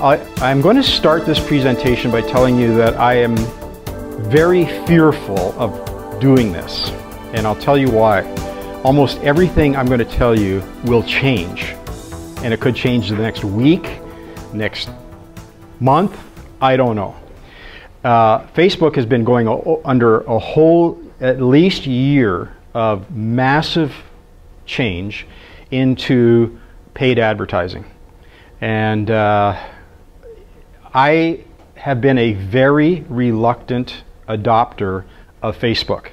I'm going to start this presentation by telling you that I am very fearful of doing this, and I'll tell you why. Almost everything I'm going to tell you will change, and it could change the next week, next month, I don't know. Facebook has been going under a whole at least year of massive change into paid advertising. And I have been a very reluctant adopter of Facebook.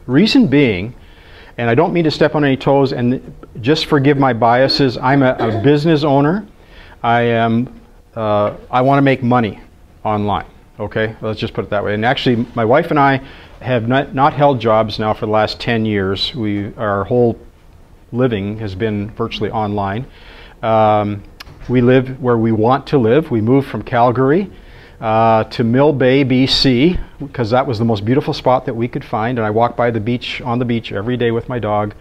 Reason being, and I don't mean to step on any toes, and just forgive my biases, I'm a business owner. I want to make money online, okay? Let's just put it that way. And actually, my wife and I have not held jobs now for the last 10 years. Our whole living has been virtually online. We live where we want to live. We moved from Calgary to Mill Bay, BC, because that was the most beautiful spot that we could find. And I walk by the beach, on the beach every day with my dog.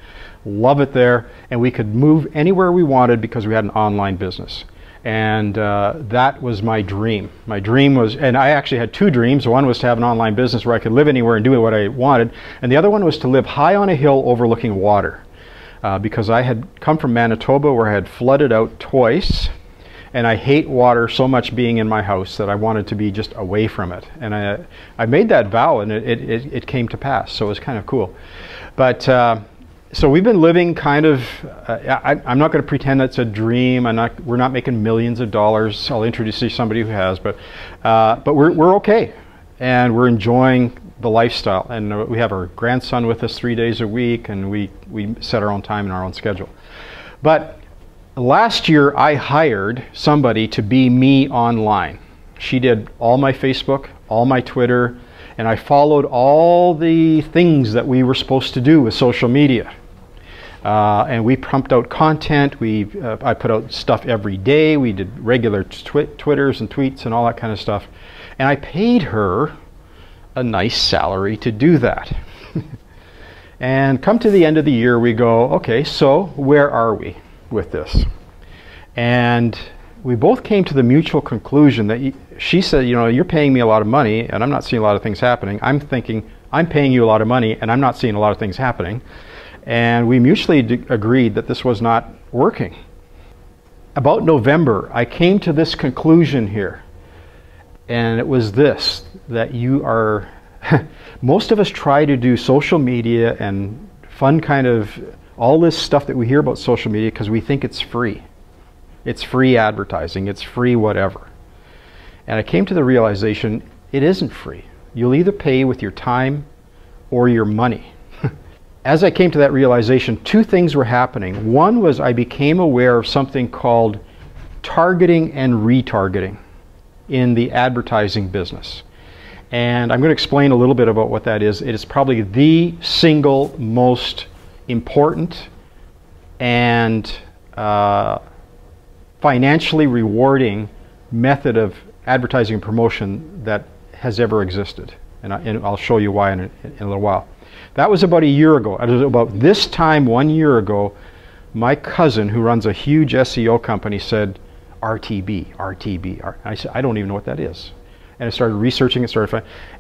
Love it there. And we could move anywhere we wanted because we had an online business. And that was my dream. My dream was, and I actually had two dreams. One was to have an online business where I could live anywhere and do what I wanted. And the other one was to live high on a hill overlooking water. Because I had come from Manitoba where I had flooded out twice, and I hate water so much being in my house that I wanted to be just away from it. And I made that vow, and it came to pass, so it was kind of cool. But so we've been living kind of, I'm not going to pretend that's a dream. We're not making millions of dollars. I'll introduce you to somebody who has, but we're okay, and we're enjoying the lifestyle. And we have our grandson with us 3 days a week, and we set our own time and our own schedule. But last year I hired somebody to be me online. She did all my Facebook, all my Twitter, and I followed all the things that we were supposed to do with social media. And we pumped out content. I put out stuff every day. We did regular Twitters and tweets and all that kind of stuff. And I paid her a nice salary to do that. And come to the end of the year, we go, okay, so where are we with this? And we both came to the mutual conclusion that she said, you know, you're paying me a lot of money and I'm not seeing a lot of things happening. I'm thinking, I'm paying you a lot of money and I'm not seeing a lot of things happening. And we mutually agreed that this was not working. About November, I came to this conclusion here. And it was this, that you are, most of us try to do social media and fun kind of, all this stuff that we hear about social media because we think it's free. It's free advertising, it's free whatever. And I came to the realization, it isn't free. You'll either pay with your time or your money. As I came to that realization, two things were happening. One was I became aware of something called targeting and retargeting in the advertising business. And I'm going to explain a little bit about what that is. It is probably the single most important and financially rewarding method of advertising and promotion that has ever existed. And I'll show you why in a little while. That was about a year ago. It was about this time 1 year ago, my cousin who runs a huge SEO company said, RTB. I said, I don't even know what that is. And I started researching it,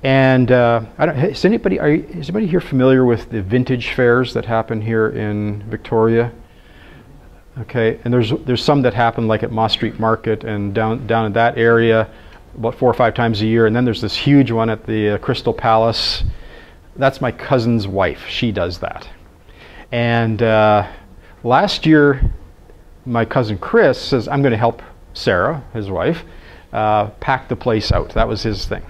and is anybody here familiar with the vintage fairs that happen here in Victoria? Okay, and there's some that happen like at Moss Street Market and down in that area about 4 or 5 times a year, and then there's this huge one at the Crystal Palace. That's my cousin's wife. She does that. And last year, my cousin Chris says, I'm going to help Sarah, his wife, pack the place out. That was his thing.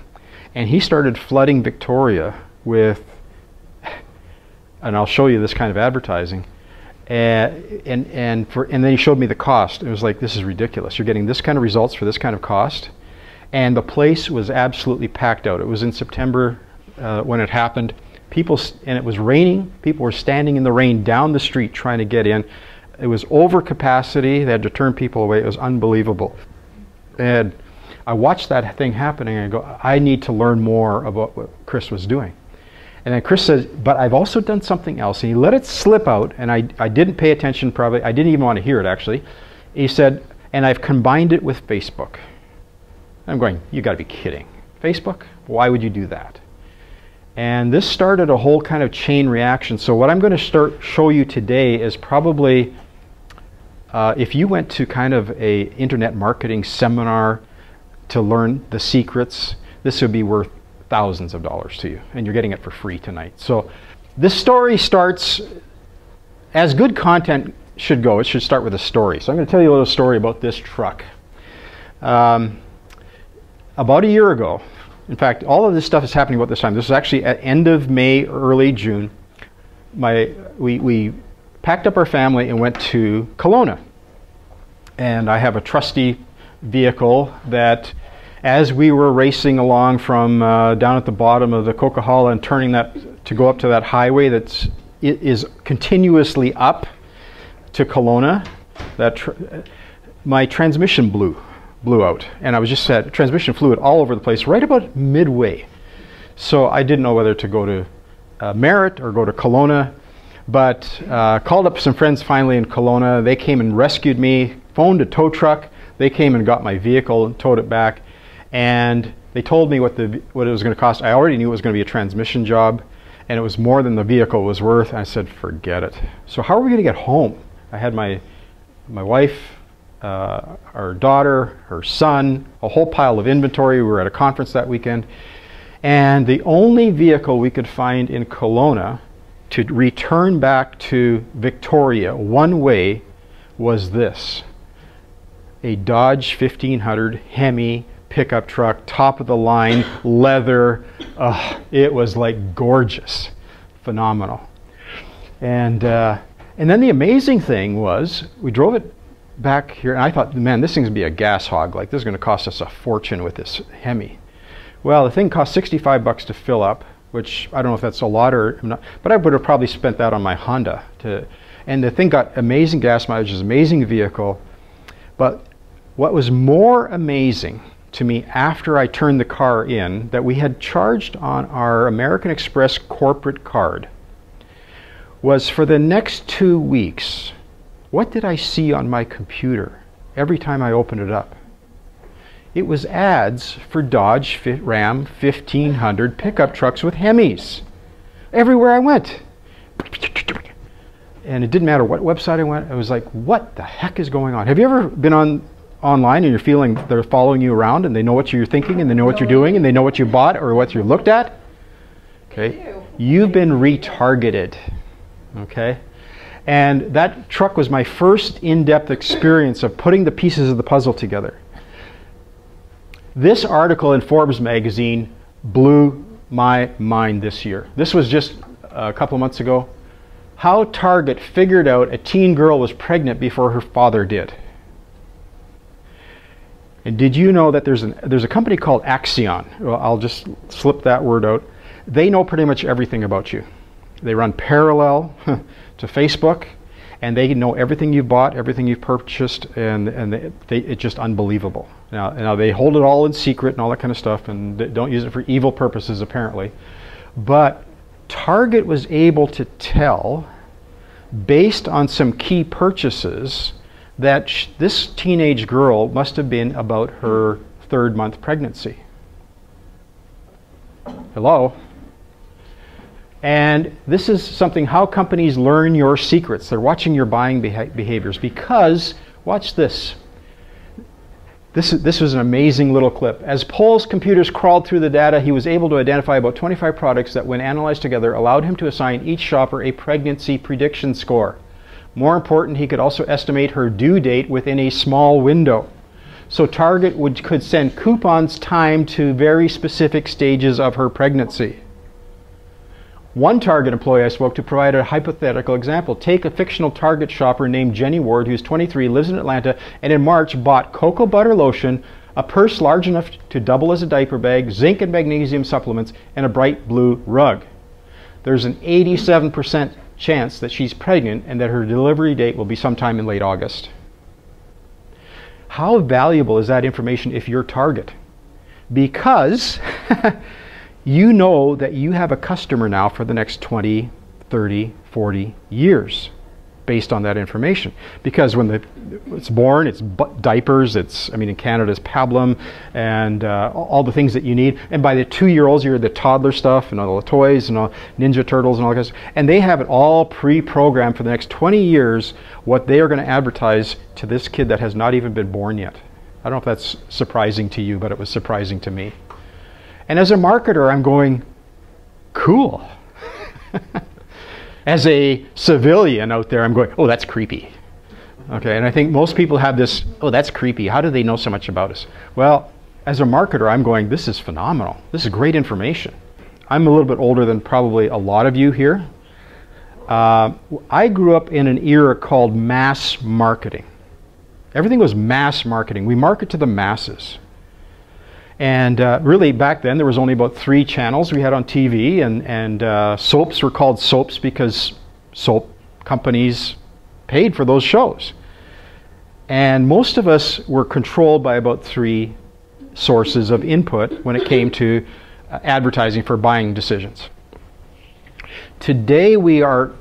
And he started flooding Victoria with, and I'll show you this kind of advertising, and then he showed me the cost. It was like, this is ridiculous. You're getting this kind of results for this kind of cost. And the place was absolutely packed out. It was in September when it happened. And it was raining. People were standing in the rain down the street trying to get in. It was over capacity. They had to turn people away. It was unbelievable. And I watched that thing happening and I go, I need to learn more about what Chris was doing. And then Chris says, but I've also done something else. And he let it slip out, and I didn't pay attention probably. I didn't even want to hear it actually. He said, and I've combined it with Facebook. I'm going, you got to be kidding. Facebook? Why would you do that? And this started a whole kind of chain reaction. So what I'm going to show you today is probably, if you went to kind of a internet marketing seminar to learn the secrets, this would be worth thousands of dollars to you, and you're getting it for free tonight. So this story starts, as good content should go, it should start with a story. So I'm going to tell you a little story about this truck. About a year ago, in fact, all of this stuff is happening about this time. This was actually at end of May, early June. We packed up our family and went to Kelowna. And I have a trusty vehicle that, as we were racing along from down at the bottom of the Coquihalla and turning that to go up to that highway that is continuously up to Kelowna, my transmission blew out, and I was just had transmission fluid all over the place right about midway. So I didn't know whether to go to Merritt or go to Kelowna, but called up some friends finally in Kelowna. They came and rescued me, phoned a tow truck. They came and got my vehicle and towed it back, and they told me what it was going to cost. I already knew it was going to be a transmission job, and it was more than the vehicle was worth. I said, forget it. So how are we going to get home? I had my wife, our daughter, her son, a whole pile of inventory. We were at a conference that weekend, and the only vehicle we could find in Kelowna to return back to Victoria one way was this, a Dodge 1500 Hemi pickup truck, top of the line, leather. It was like gorgeous, phenomenal. And then the amazing thing was, we drove it back here, and I thought, man, this thing's gonna be a gas hog. Like, this is gonna cost us a fortune with this Hemi. Well, the thing cost 65 bucks to fill up, which I don't know if that's a lot or not, but I would have probably spent that on my Honda. And the thing got amazing gas mileage, it was an amazing vehicle. But what was more amazing to me after I turned the car in, that we had charged on our American Express corporate card, was for the next 2 weeks, what did I see on my computer every time I opened it up? It was ads for Dodge Ram 1500 pickup trucks with Hemis. Everywhere I went. And it didn't matter what website I went, it was like, what the heck is going on? Have you ever been online and you're feeling they're following you around and they know what you're thinking and they know what you're doing and they know what you bought or what you looked at? Okay, you've been retargeted. Okay, and that truck was my first in-depth experience of putting the pieces of the puzzle together. This article in Forbes magazine blew my mind this year. This was just a couple of months ago. How Target figured out a teen girl was pregnant before her father did. And did you know that there's a company called Axion? Well, I'll just slip that word out. They know pretty much everything about you. They run parallel to Facebook, and they know everything you've bought, everything you've purchased, and it's just unbelievable. Now they hold it all in secret and all that kind of stuff, and they don't use it for evil purposes apparently. But Target was able to tell, based on some key purchases, that this teenage girl must have been about her 3rd month pregnancy. Hello? And this is something, how companies learn your secrets. They're watching your buying behaviors because, watch this. This was an amazing little clip. As Pohl's computers crawled through the data, he was able to identify about 25 products that, when analyzed together, allowed him to assign each shopper a pregnancy prediction score. More important, he could also estimate her due date within a small window. So Target could send coupons timed to very specific stages of her pregnancy. One Target employee I spoke to provided a hypothetical example. Take a fictional Target shopper named Jenny Ward, who's 23, lives in Atlanta, and in March bought cocoa butter lotion, a purse large enough to double as a diaper bag, zinc and magnesium supplements, and a bright blue rug. There's an 87% chance that she's pregnant and that her delivery date will be sometime in late August. How valuable is that information if you're Target? Because you know that you have a customer now for the next 20, 30, 40 years based on that information. Because when it's born, it's diapers, I mean in Canada it's pablum, and all the things that you need. And by the 2-year-olds, you're the toddler stuff and all the toys and all Ninja Turtles and all that. And they have it all pre-programmed for the next 20 years what they are going to advertise to this kid that has not even been born yet. I don't know if that's surprising to you, but it was surprising to me. And as a marketer, I'm going, cool. As a civilian out there, I'm going, oh, that's creepy. Okay, and I think most people have this, oh, that's creepy. How do they know so much about us? Well, as a marketer, I'm going, this is phenomenal. This is great information. I'm a little bit older than probably a lot of you here. I grew up in an era called mass marketing. Everything was mass marketing. We market to the masses. And really, back then, there was only about 3 channels we had on TV, and soaps were called soaps because soap companies paid for those shows. And most of us were controlled by about 3 sources of input when it came to advertising for buying decisions. Today, we are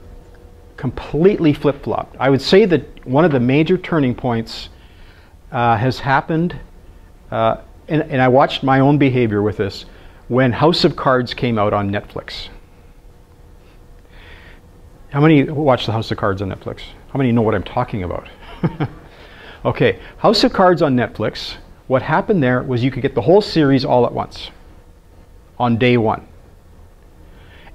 completely flip-flopped. I would say that one of the major turning points has happened, and I watched my own behavior with this, when House of Cards came out on Netflix. How many watch the House of Cards on Netflix? How many know what I'm talking about? Okay, House of Cards on Netflix, what happened there was you could get the whole series all at once on day 1.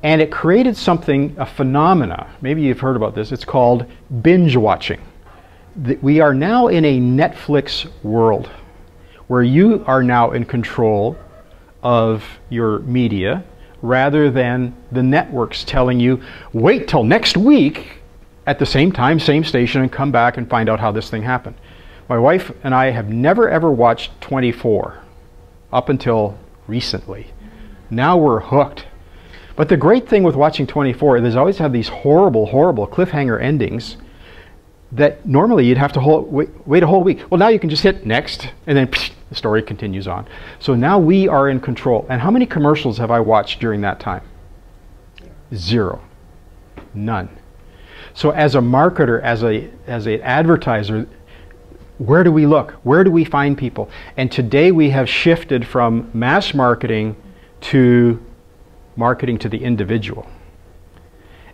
And it created something, a phenomena, maybe you've heard about this, it's called binge watching. We are now in a Netflix world where you are now in control of your media rather than the networks telling you, wait till next week at the same time, same station, and come back and find out how this thing happened. My wife and I have never ever watched 24 up until recently. Now we're hooked. But the great thing with watching 24, there's always have these horrible, horrible cliffhanger endings that normally you'd have to wait a whole week. Well, now you can just hit next, and then the story continues on. So now we are in control. And how many commercials have I watched during that time? 0. None. So as a marketer, as an advertiser, where do we look? Where do we find people? And today we have shifted from mass marketing to marketing to the individual.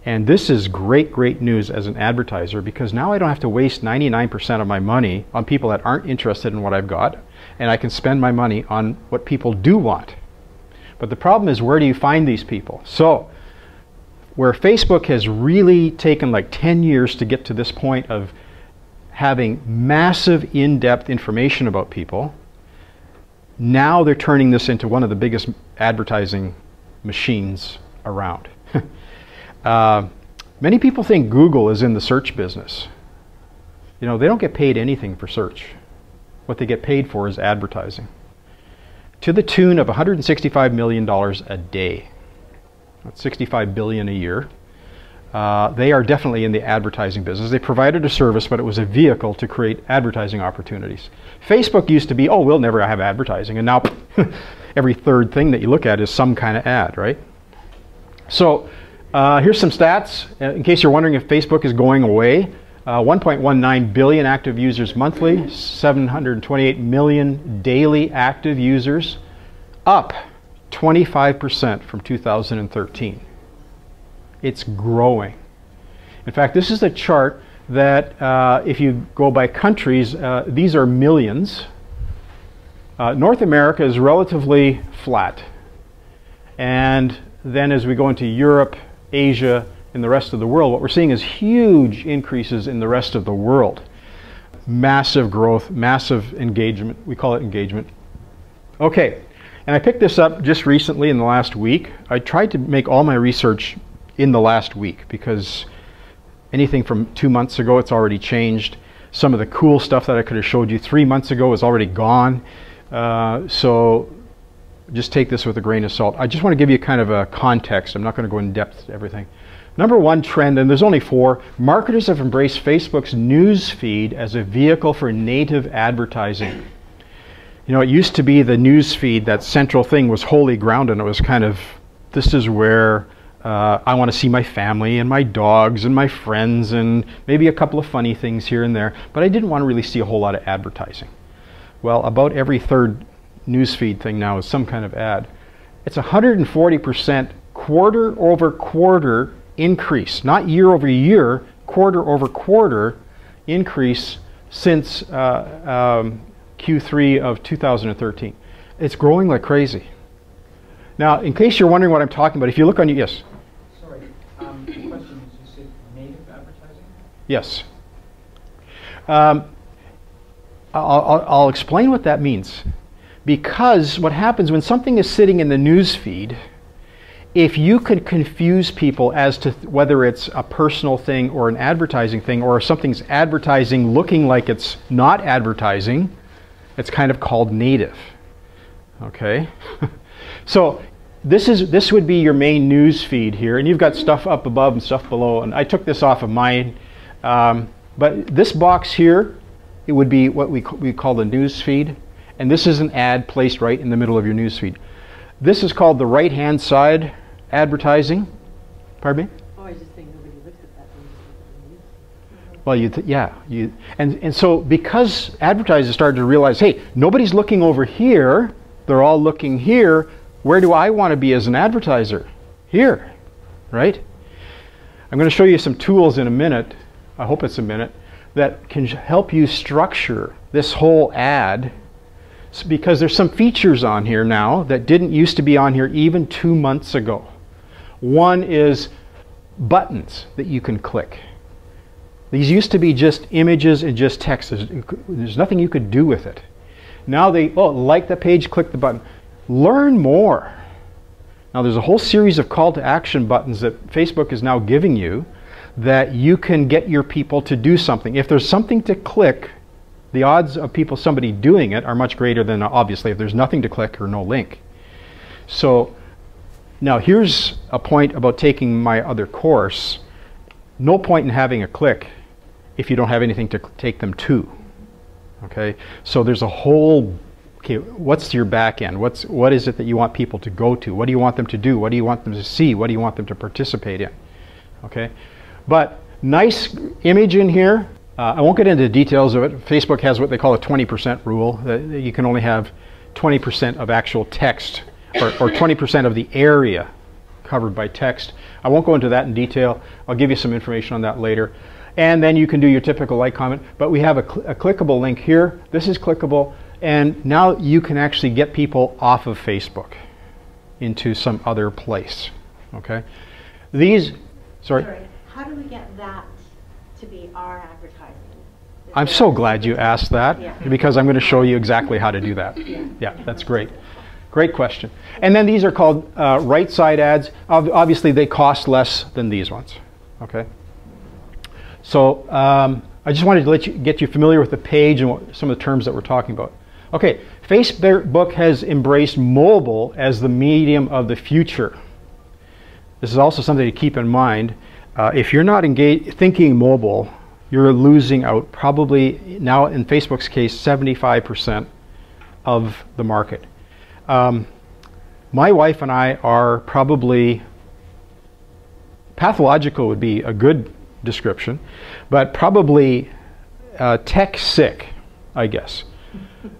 And this is great, great news as an advertiser, because now I don't have to waste 99% of my money on people that aren't interested in what I've got, and I can spend my money on what people do want. But the problem is, where do you find these people? So, where Facebook has really taken like 10 years to get to this point of having massive in-depth information about people, now they're turning this into one of the biggest advertising machines around. Many people think Google is in the search business. You know, they don't get paid anything for search. What they get paid for is advertising. To the tune of $165 million a day. That's $65 billion a year. They are definitely in the advertising business. They provided a service, but it was a vehicle to create advertising opportunities. Facebook used to be, oh, we'll never have advertising, and now every third thing that you look at is some kind of ad, right? So here's some stats, in case you're wondering if Facebook is going away. 1.19 billion active users monthly, 728 million daily active users, up 25% from 2013. It's growing. In fact, this is a chart that if you go by countries, these are millions. North America is relatively flat. And then as we go into Europe, Asia, and the rest of the world, what we're seeing is huge increases in the rest of the world. Massive growth, massive engagement. We call it engagement. Okay, and I picked this up just recently in the last week. I tried to make all my research in the last week because anything from 2 months ago, it's already changed. Some of the cool stuff that I could have showed you 3 months ago is already gone. So just take this with a grain of salt. I just want to give you kind of a context. I'm not going to go in depth to everything. Number one trend, and there's only 4, marketers have embraced Facebook's news feed as a vehicle for native advertising. You know, it used to be the news feed, that central thing was holy ground, and it was kind of, this is where I want to see my family and my dogs and my friends and maybe a couple of funny things here and there, but I didn't want to really see a whole lot of advertising. Well, about every third newsfeed thing now is some kind of ad. It's 140% quarter over quarter increase, not year over year, quarter over quarter increase since Q3 of 2013. It's growing like crazy. Now, in case you're wondering what I'm talking about, if you look on, yes? Sorry, the question is, you said native advertising? Yes. I'll explain what that means. Because what happens when something is sitting in the news feed, if you could confuse people as to whether it's a personal thing or an advertising thing, or if something's advertising looking like it's not advertising, it's kind of called native. Okay? So this would be your main news feed here, and you've got stuff up above and stuff below, and I took this off of mine. But this box here, it would be what we call the news feed, and this is an ad placed right in the middle of your news feed. This is called the right-hand side advertising. Pardon me? Oh, I just think nobody looks at that. Well, and so because advertisers started to realize, hey, nobody's looking over here, they're all looking here. Where do I want to be as an advertiser? Here, right? I'm going to show you some tools in a minute, I hope it's a minute, that can help you structure this whole ad, because there's some features on here now that didn't used to be on here even 2 months ago. One is buttons that you can click. These used to be just images and just text. There's nothing you could do with it. Now like the page, click the button. Learn more. Now there's a whole series of call to action buttons that Facebook is now giving you that you can get your people to do something. If there's something to click, the odds of somebody doing it are much greater than, obviously, if there's nothing to click or no link. So now here's a point about taking my other course. No point in having a click if you don't have anything to take them to. Okay, so there's a whole, okay, what's your back end? What is it that you want people to go to? What do you want them to do? What do you want them to see? What do you want them to participate in? Okay, but nice image in here. I won't get into the details of it. Facebook has what they call a 20% rule. That you can only have 20% of actual text, or 20% of the area covered by text. I won't go into that in detail. I'll give you some information on that later. And then you can do your typical like, comment. But we have a clickable link here. This is clickable. And now you can actually get people off of Facebook into some other place. Okay? Sorry? How do we get that to be our advertising? I'm so glad you asked that, because I'm going to show you exactly how to do that. Yeah, that's great. Great question. And then these are called right side ads. Obviously, they cost less than these ones. Okay? So I just wanted to get you familiar with the page and some of the terms that we're talking about. Okay, Facebook has embraced mobile as the medium of the future. This is also something to keep in mind. If you're not thinking mobile, you're losing out probably, now in Facebook's case, 75% of the market. My wife and I are probably, pathological would be a good description, but probably tech sick, I guess.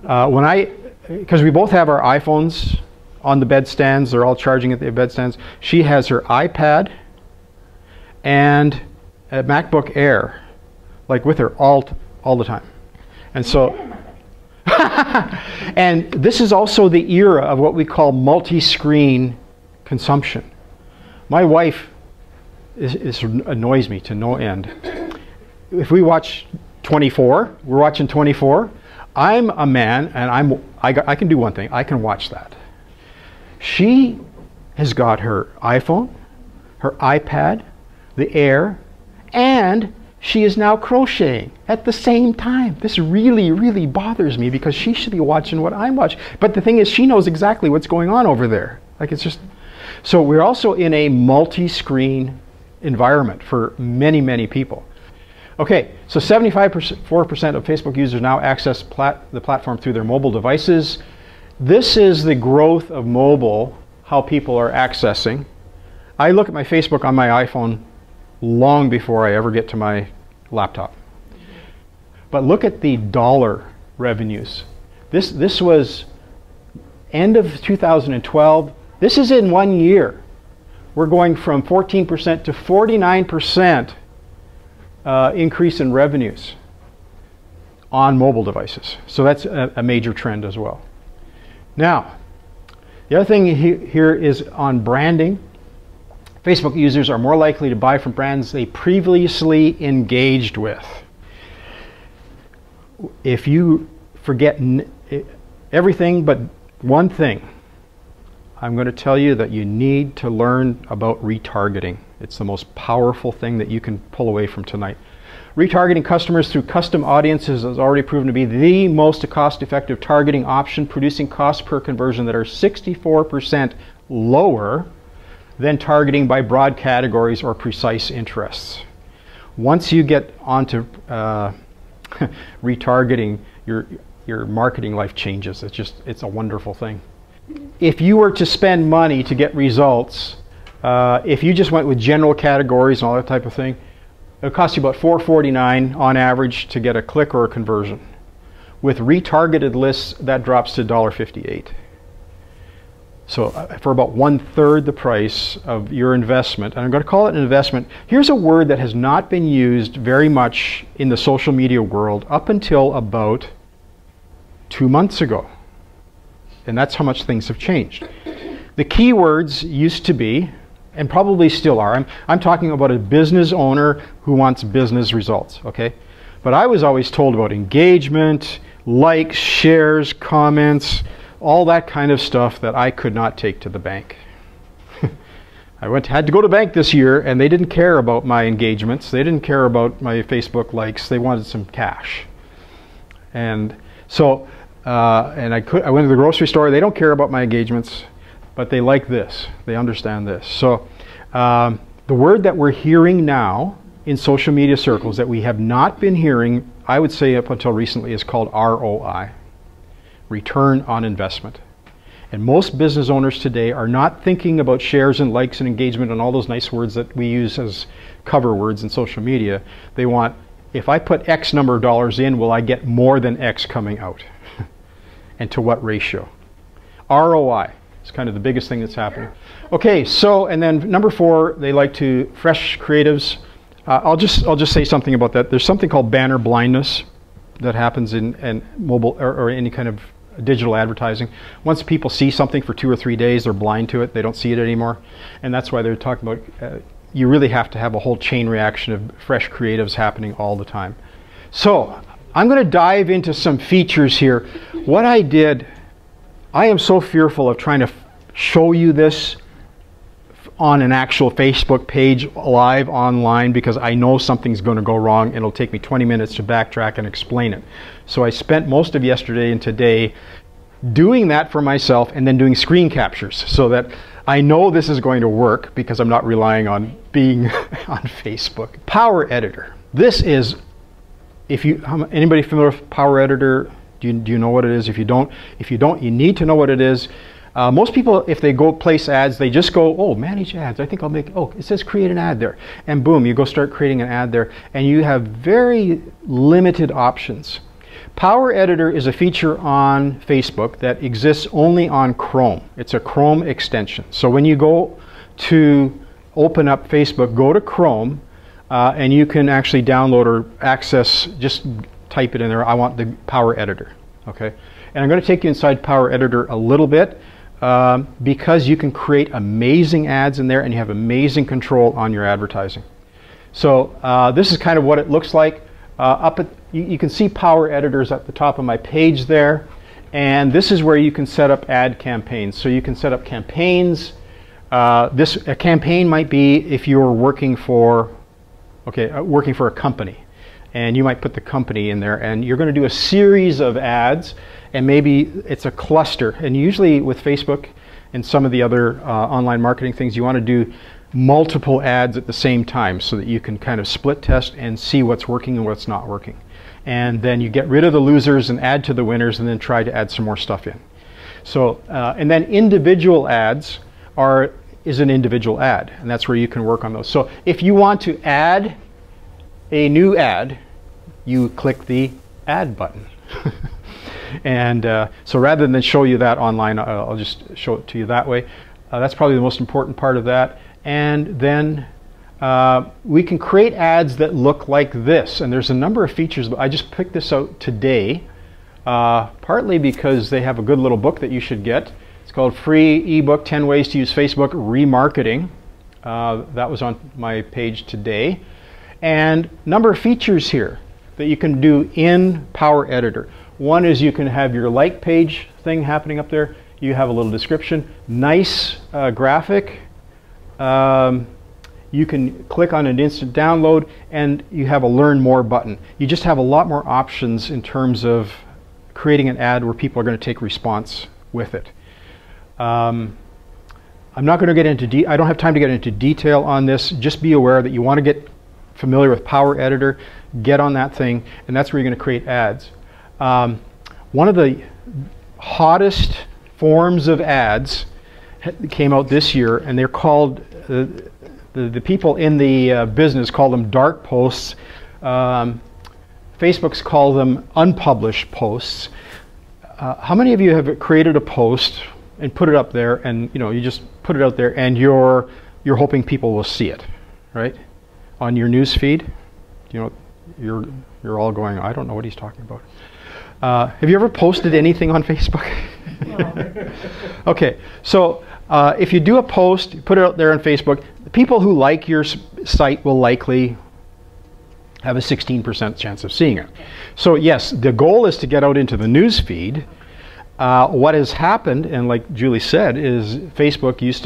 Because we both have our iPhones on the bedstands, they're all charging at the bedstands. She has her iPad and a MacBook Air, like with her all the time. And so, and this is also the era of what we call multi-screen consumption. My wife, this annoys me to no end. If we watch 24, we're watching 24. I'm a man, and I can do one thing. I can watch that. She has got her iPhone, her iPad, the Air, and she is now crocheting at the same time. This really, really bothers me, because she should be watching what I'm watching. But the thing is, she knows exactly what's going on over there. Like, it's just... So we're also in a multi-screen environment for many, many people. Okay, so 74% of Facebook users now access the platform through their mobile devices. This is the growth of mobile, how people are accessing. I look at my Facebook on my iPhone long before I ever get to my laptop. But look at the dollar revenues. This was end of 2012. This is in 1 year. We're going from 14% to 49% increase in revenues on mobile devices. So that's a major trend as well. Now, the other thing here is on branding. Facebook users are more likely to buy from brands they previously engaged with. If you forget everything but one thing, I'm going to tell you that you need to learn about retargeting. It's the most powerful thing that you can pull away from tonight. Retargeting customers through custom audiences has already proven to be the most cost-effective targeting option, producing costs per conversion that are 64% lower than targeting by broad categories or precise interests. Once you get onto retargeting, your marketing life changes. It's a wonderful thing. If you were to spend money to get results, if you just went with general categories and all that type of thing, it would cost you about $4.49 on average to get a click or a conversion. With retargeted lists, that drops to $1.58. So for about 1/3 the price of your investment, and I'm going to call it an investment. Here's a word that has not been used very much in the social media world up until about 2 months ago. And that's how much things have changed. The keywords used to be, and probably still are, I'm talking about a business owner who wants business results, okay? But I was always told about engagement, likes, shares, comments, all that kind of stuff that I could not take to the bank. I had to go to the bank this year, and they didn't care about my engagements. They didn't care about my Facebook likes. They wanted some cash. And so, I went to the grocery store. They don't care about my engagements, but they like this. They understand this. So the word that we're hearing now in social media circles that we have not been hearing, I would say up until recently, is called ROI, return on investment. And most business owners today are not thinking about shares and likes and engagement and all those nice words that we use as cover words in social media. They want, if I put X number of dollars in, will I get more than X coming out? And to what ratio? ROI is kind of the biggest thing that's happening. Okay, so, and then number 4, they like to, fresh creatives. I'll just say something about that. There's something called banner blindness that happens in mobile or any kind of digital advertising. Once people see something for 2 or 3 days, they're blind to it. They don't see it anymore. And that's why they're talking about, you really have to have a whole chain reaction of fresh creatives happening all the time. So I'm going to dive into some features here. What I did, I am so fearful of trying to show you this on an actual Facebook page live online because I know something's going to go wrong and it'll take me 20 minutes to backtrack and explain it. So I spent most of yesterday and today doing that for myself and then doing screen captures so that I know this is going to work because I'm not relying on being on Facebook. Power Editor. This is, anybody familiar with Power Editor? Do you know what it is? If you don't, you need to know what it is. Most people, if they go place ads, they just go, oh, manage ads. I think I'll make, oh, it says create an ad there. And boom, you go start creating an ad there. And you have very limited options. Power Editor is a feature on Facebook that exists only on Chrome. It's a Chrome extension. So when you go to open up Facebook, go to Chrome, and you can actually download or access, just type it in there, I want the Power Editor. Okay? And I'm going to take you inside Power Editor a little bit. Because you can create amazing ads in there and you have amazing control on your advertising. So this is kind of what it looks like. You can see Power Editors at the top of my page there, and this is where you can set up ad campaigns. So you can set up campaigns. A campaign might be if you're working for a company, and you might put the company in there, and you're going to do a series of ads. And maybe it's a cluster. And usually with Facebook and some of the other online marketing things, you want to do multiple ads at the same time so that you can kind of split test and see what's working and what's not working. And then you get rid of the losers and add to the winners and then try to add some more stuff in. So, and then individual ads are is an individual ad, and that's where you can work on those. So if you want to add a new ad, you click the add button. And so rather than show you that online, I'll just show it to you that way. That's probably the most important part of that. And then we can create ads that look like this. And there's a number of features, but I just picked this out today, partly because they have a good little book that you should get. It's called Free Ebook 10 Ways to Use Facebook Remarketing. That was on my page today. And number of features here that you can do in Power Editor. One is you can have your like page thing happening up there. You have a little description, nice graphic. You can click on an instant download, and you have a learn more button. You just have a lot more options in terms of creating an ad where people are going to take response with it. I'm not going to get into I don't have time to get into detail on this. Just be aware that you want to get familiar with Power Editor, get on that thing, and that's where you're going to create ads. One of the hottest forms of ads came out this year, and they're called, the people in the business call them dark posts. Facebook's call them unpublished posts. How many of you have created a post and put it up there, and you just put it out there, and you're hoping people will see it, right? On your news feed, you're all going, I don't know what he's talking about. Have you ever posted anything on Facebook? No. Okay, so if you do a post, put it out there on Facebook, the people who like your site will likely have a 16% chance of seeing it. So yes, the goal is to get out into the news feed. What has happened, and like Julie said, is Facebook used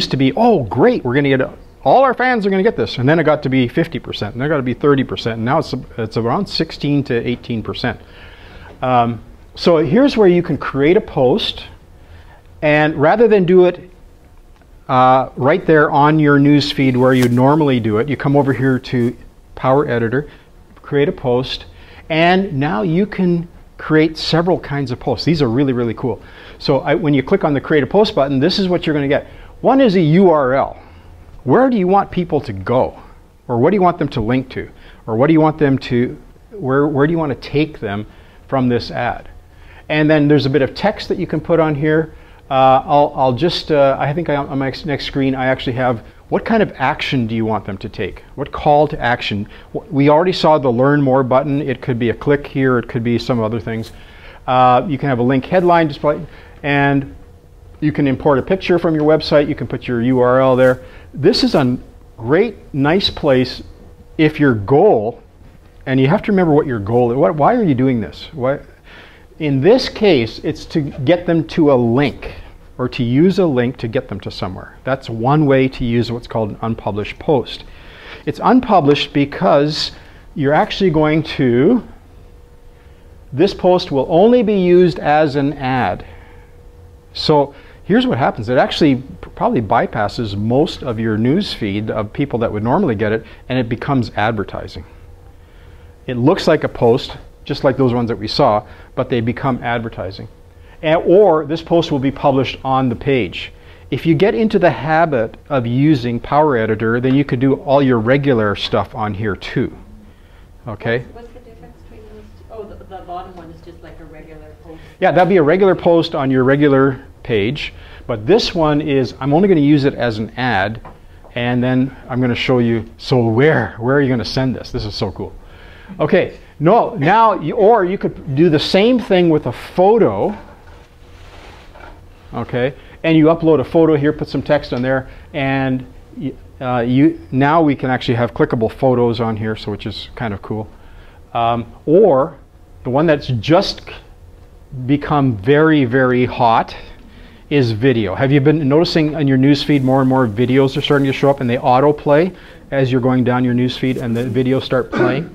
to be, oh great, we're going to get all our fans are going to get this, and then it got to be 50%, and then it got to be 30%, and now it's around 16 to 18%. So here's where you can create a post, and rather than do it right there on your news feed where you normally do it, you come over here to Power Editor, create a post, and now you can create several kinds of posts. These are really, really cool. So when you click on the Create a Post button, this is what you're going to get. One is a URL. Where do you want people to go? Or what do you want them to link to? Or what do you want them to, where do you want to take them from this ad? And then there's a bit of text that you can put on here. I'll just, I think on my next screen I actually have, what kind of action do you want them to take? What call to action? We already saw the Learn More button. It could be a click here, it could be some other things. You can have a link headline display, and you can import a picture from your website. You can put your URL there. This is a great, nice place if your goal, and you have to remember what your goal is. Why are you doing this? In this case, it's to get them to a link, or to use a link to get them to somewhere. That's one way to use what's called an unpublished post. It's unpublished because you're actually going to, this post will only be used as an ad. So here's what happens. It actually probably bypasses most of your news feed of people that would normally get it, and it becomes advertising. It looks like a post, just like those ones that we saw, but they become advertising. Or this post will be published on the page. If you get into the habit of using Power Editor, then you could do all your regular stuff on here too. Okay? What's the difference between those two? Oh, the bottom one is just like a regular post. Yeah, that'd be a regular post on your regular page. But this one is, I'm only going to use it as an ad, and then I'm going to show you, so where are you going to send this? This is so cool. Okay, or you could do the same thing with a photo. Okay, and you upload a photo here, put some text on there, and now we can actually have clickable photos on here, so which is kind of cool. Or the one that's just become very, very hot is video. Have you been noticing on your newsfeed more and more videos are starting to show up, and they autoplay as you're going down your newsfeed, and the videos start playing?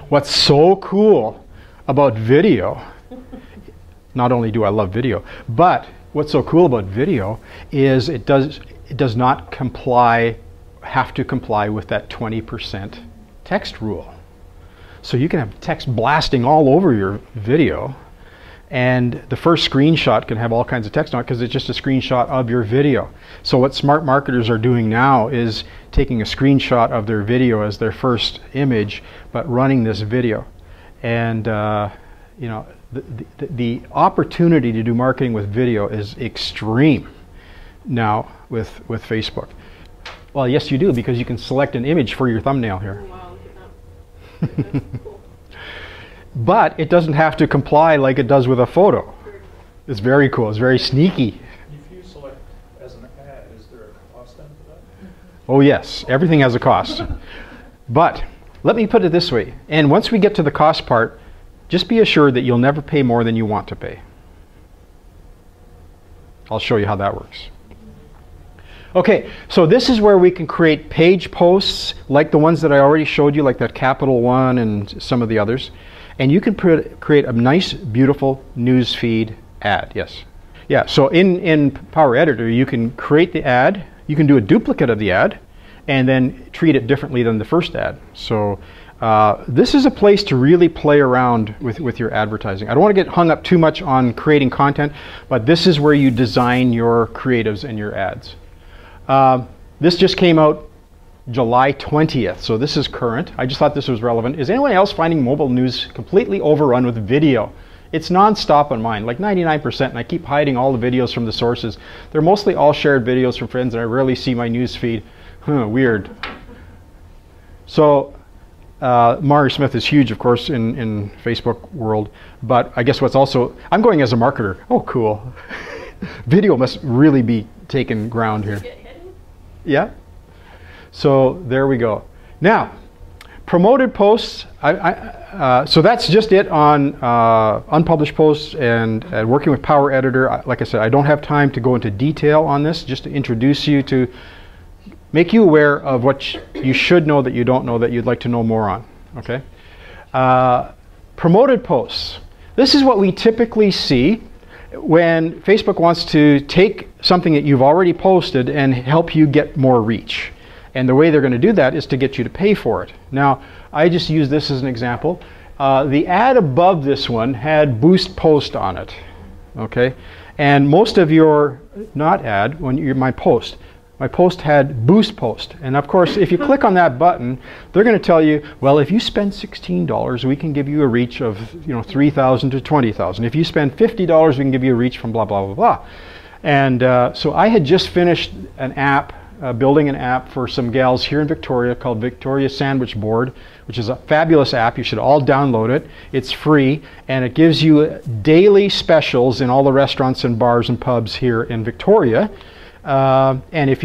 What's so cool about video, not only do I love video, but what's so cool about video is it does not have to comply with that 20% text rule. So you can have text blasting all over your video, And the first screenshot can have all kinds of text on it because it's just a screenshot of your video. So what smart marketers are doing now is taking a screenshot of their video as their first image, but running this video. And you know, the opportunity to do marketing with video is extreme now with Facebook. Well, yes, you do, because you can select an image for your thumbnail here. Oh, wow, look at that. That's cool. But it doesn't have to comply like it does with a photo. It's very cool. It's very sneaky. If you select as an ad, is there a cost then for that? Oh yes, everything has a cost. But let me put it this way, and once we get to the cost part, just be assured that you'll never pay more than you want to pay. I'll show you how that works. Okay, so this is where we can create page posts like the ones that I already showed you, like that Capital One and some of the others. And you can create a nice, beautiful news feed ad. Yes. Yeah, so in Power Editor, you can create the ad, you can do a duplicate of the ad, and then treat it differently than the first ad. So this is a place to really play around with your advertising. I don't want to get hung up too much on creating content, but this is where you design your creatives and your ads. This just came out July 20th, so this is current. I just thought this was relevant. Is anyone else finding mobile news completely overrun with video? It's non-stop on mine, like 99%, and I keep hiding all the videos from the sources. They're mostly all shared videos from friends, and I rarely see my news feed. Weird. So Mari Smith is huge, of course, in Facebook world, but I guess what's also, I'm going as a marketer. Oh, cool. Video must really be taking ground here. Yeah. So there we go. Now, promoted posts. So that's just it on unpublished posts and working with Power Editor. Like I said, I don't have time to go into detail on this. Just to introduce you to, make you aware of what you should know that you don't know that you'd like to know more on. Okay. Promoted posts. This is what we typically see when Facebook wants to take something that you've already posted and help you get more reach. And the way they're going to do that is to get you to pay for it. Now, I just use this as an example. The ad above this one had boost post on it. Okay? And most of your, not ad, when you're my post had boost post. And of course, if you click on that button, they're going to tell you, well, if you spend $16, we can give you a reach of 3,000 to 20,000. If you spend $50, we can give you a reach from blah, blah, blah, blah. And so I had just finished an app, building an app for some gals here in Victoria called Victoria Sandwich Board, which is a fabulous app. You should all download it. It's free, and it gives you daily specials in all the restaurants and bars and pubs here in Victoria. And if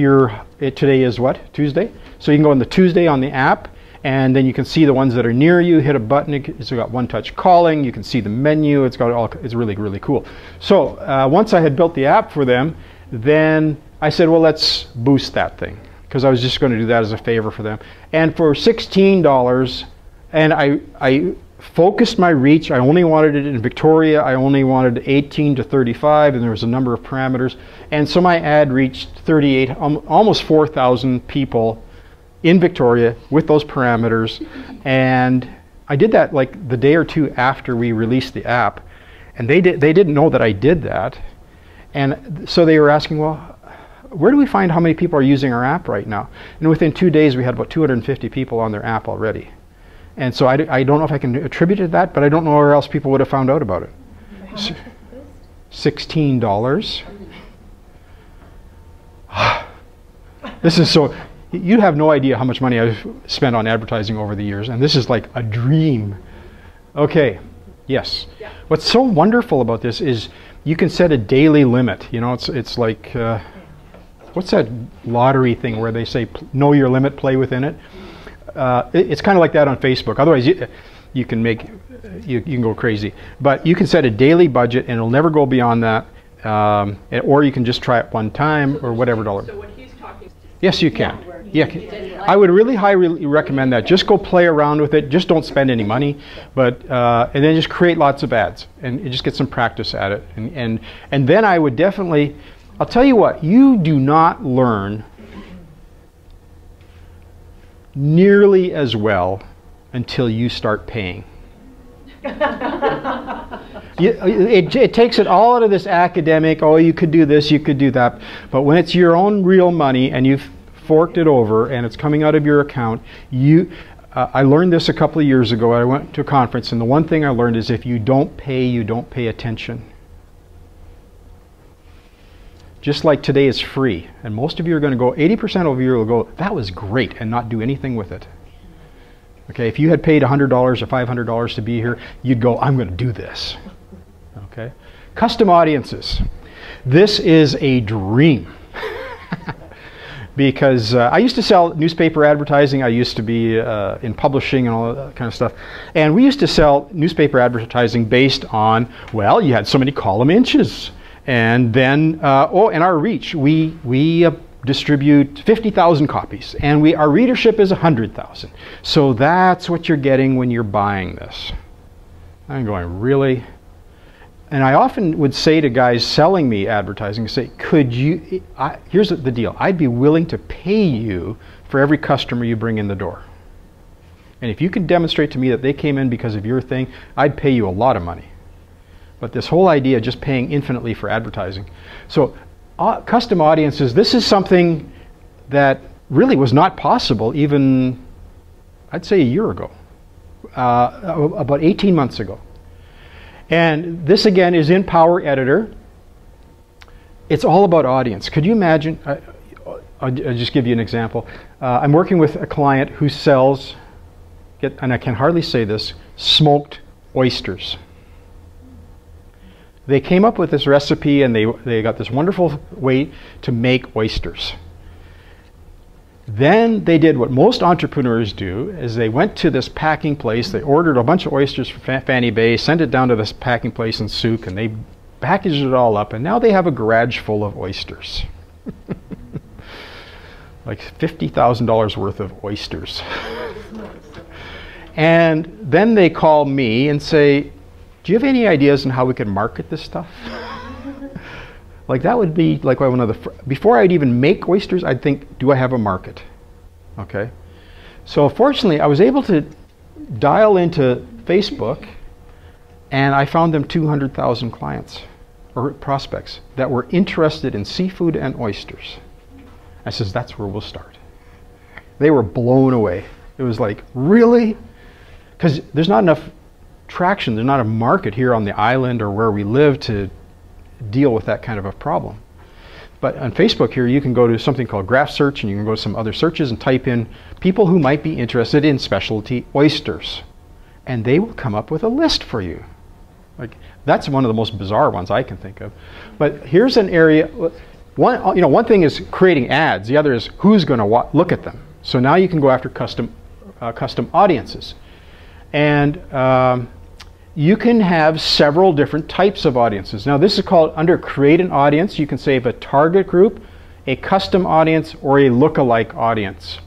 today is what? Tuesday? So you can go on the Tuesday on the app, and then you can see the ones that are near you. Hit a button. It's got one-touch calling. You can see the menu. It's got all. It's really, really cool. So once I had built the app for them, then I said, well, let's boost that thing, because I was just going to do that as a favor for them. And for $16, and I focused my reach. I only wanted it in Victoria. I only wanted 18 to 35, and there was a number of parameters. And so my ad reached 38, almost 4,000 people in Victoria with those parameters. And I did that like the day or two after we released the app, and they didn't know that I did that. And so they were asking, well, where do we find how many people are using our app right now? And within 2 days, we had about 250 people on their app already. And so I don't know if I can attribute it to that, but I don't know where else people would have found out about it. $16. This is so, you have no idea how much money I've spent on advertising over the years, and this is like a dream. Okay, yes. Yeah. What's so wonderful about this is you can set a daily limit. It's like, what's that lottery thing where they say, know your limit, play within it? It's kind of like that on Facebook. Otherwise, you can go crazy. But you can set a daily budget, and it'll never go beyond that. Or you can just try it one time, or whatever dollar. So what he's talking. Yes, you can. Yeah, I would really highly recommend that. Just go play around with it. Just don't spend any money, but and then just create lots of ads and just get some practice at it. And then I would definitely. I'll tell you what. You do not learn nearly as well until you start paying. It takes it all out of this academic, oh, you could do this, you could do that. But when it's your own real money and you've forked it over and it's coming out of your account, I learned this a couple of years ago. I went to a conference, and the one thing I learned is if you don't pay attention. Just like today is free. And most of you are going to go, 80% of you will go, that was great, and not do anything with it. Okay, if you had paid $100 or $500 to be here, you'd go, I'm going to do this. Okay, custom audiences. This is a dream. Because I used to sell newspaper advertising. I used to be in publishing and all that kind of stuff. And we used to sell newspaper advertising based on, well, you had so many column inches. And then, and our reach. We distribute 50,000 copies. And our readership is 100,000. So that's what you're getting when you're buying this. I'm going, really? And I often would say to guys selling me advertising, say, here's the deal. I'd be willing to pay you for every customer you bring in the door. And if you could demonstrate to me that they came in because of your thing, I'd pay you a lot of money. But this whole idea of just paying infinitely for advertising. So custom audiences, this is something that really was not possible even, I'd say, a year ago, about 18 months ago. And this again is in Power Editor. It's all about audience. Could you imagine? I'll just give you an example. I'm working with a client who sells, and I can hardly say this, smoked oysters. They came up with this recipe, and they got this wonderful way to make oysters. Then they did what most entrepreneurs do, is they went to this packing place, they ordered a bunch of oysters from Fanny Bay, sent it down to this packing place in Souk, and they packaged it all up, and now they have a garage full of oysters. Like $50,000 worth of oysters. And then they call me and say, do you have any ideas on how we can market this stuff? Like that would be like one of the, before I'd even make oysters, I'd think, do I have a market? Okay. So fortunately, I was able to dial into Facebook, and I found them 200,000 clients or prospects that were interested in seafood and oysters. I says, that's where we'll start. They were blown away. It was like, really? Because there's not enough traction, there's not a market here on the island or where we live to deal with that kind of a problem. But on Facebook here, you can go to something called Graph Search, and you can go to some other searches and type in people who might be interested in specialty oysters. And they will come up with a list for you. Like, that's one of the most bizarre ones I can think of. But here's an area, one thing is creating ads, the other is who's going to look at them. So now you can go after custom audiences. And you can have several different types of audiences. Now this is called, under create an audience, you can save a target group, a custom audience, or a lookalike audience.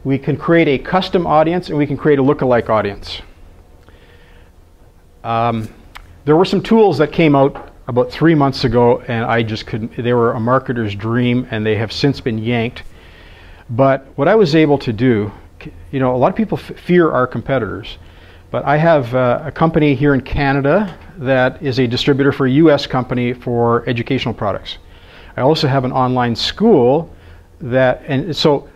We can create a custom audience, and we can create a lookalike audience. There were some tools that came out about 3 months ago, and I just couldn't, they were a marketer's dream, and they have since been yanked. But what I was able to do, a lot of people fear our competitors. But I have a company here in Canada that is a distributor for a US company for educational products. I also have an online school and so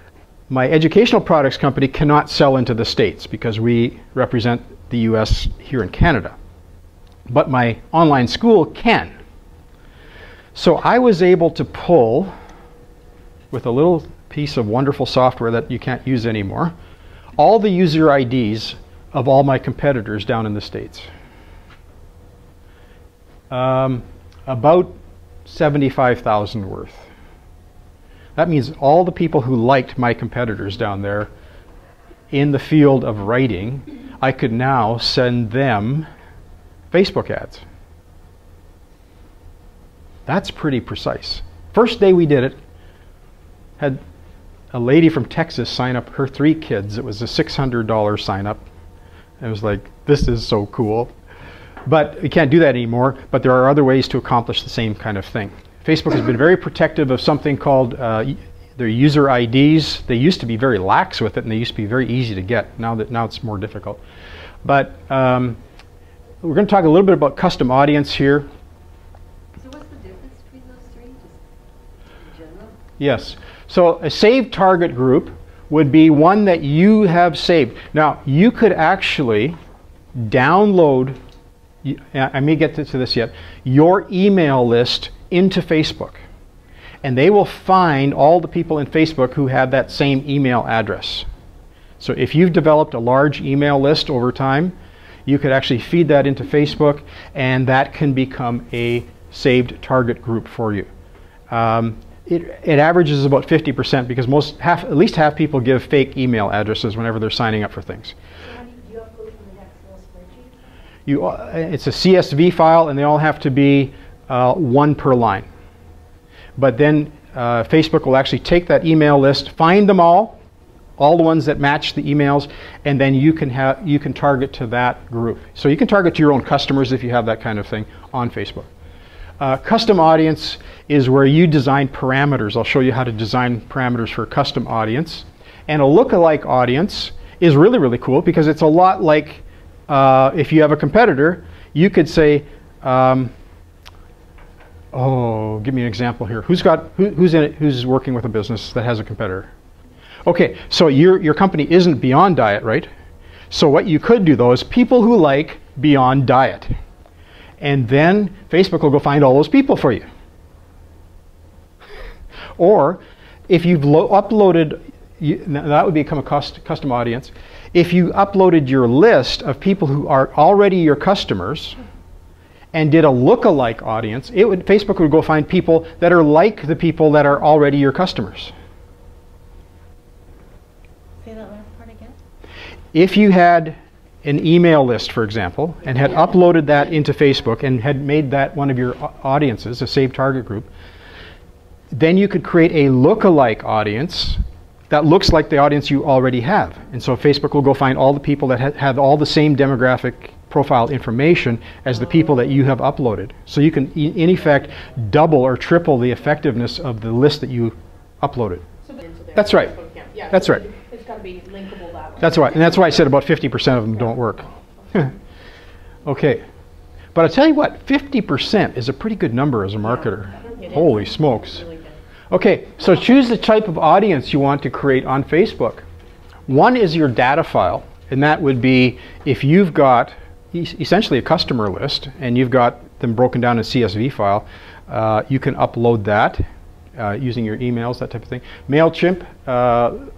my educational products company cannot sell into the States because we represent the US here in Canada. But my online school can. So I was able to pull, with a little piece of wonderful software that you can't use anymore, all the user IDs of all my competitors down in the States. About 75,000 worth. That means all the people who liked my competitors down there in the field of writing, I could now send them Facebook ads. That's pretty precise. First day we did it, had a lady from Texas sign up her 3 kids. It was a $600 sign up. It was like, this is so cool. But you can't do that anymore, but there are other ways to accomplish the same kind of thing. Facebook has been very protective of something called their user IDs. They used to be very lax with it, and they used to be very easy to get. Now it's more difficult. But we're going to talk a little bit about custom audience here. So what's the difference between those three, just in general? Yes. So a saved target group would be one that you have saved. Now, you could actually download, I may get to this yet, your email list into Facebook. And they will find all the people in Facebook who have that same email address. So if you've developed a large email list over time, you could actually feed that into Facebook, and that can become a saved target group for you. It averages about 50% because at least half people give fake email addresses whenever they're signing up for things. So how do you upload them in Excel spreadsheet? It's a CSV file, and they all have to be one per line. But then Facebook will actually take that email list, find them all the ones that match the emails, and then you can target to that group. So you can target to your own customers if you have that kind of thing on Facebook. Custom audience is where you design parameters. I'll show you how to design parameters for a custom audience. And a lookalike audience is really, really cool because it's a lot like if you have a competitor, you could say, oh, give me an example here. Who's in it? Who's working with a business that has a competitor? Okay, so your company isn't Beyond Diet, right? So what you could do though is people who like Beyond Diet. And then Facebook will go find all those people for you. Or if you've uploaded, now that would become a custom audience. If you uploaded your list of people who are already your customers and did a lookalike audience, Facebook would go find people that are like the people that are already your customers. Say that last part again. If you had an email list, for example, and had uploaded that into Facebook and had made that one of your audiences, a saved target group, then you could create a lookalike audience that looks like the audience you already have. And so Facebook will go find all the people that have all the same demographic profile information as the people that you have uploaded. So you can, in effect, double or triple the effectiveness of the list that you uploaded. That's right. Yeah, That's right. It's got to be linkable that way. That's right. And that's why I said about 50% of them don't work. Okay. But I'll tell you what, 50% is a pretty good number as a marketer. Holy smokes. Really good. Okay, so choose the type of audience you want to create on Facebook. One is your data file, and that would be if you've got essentially a customer list and you've got them broken down in a CSV file, you can upload that using your emails, that type of thing. MailChimp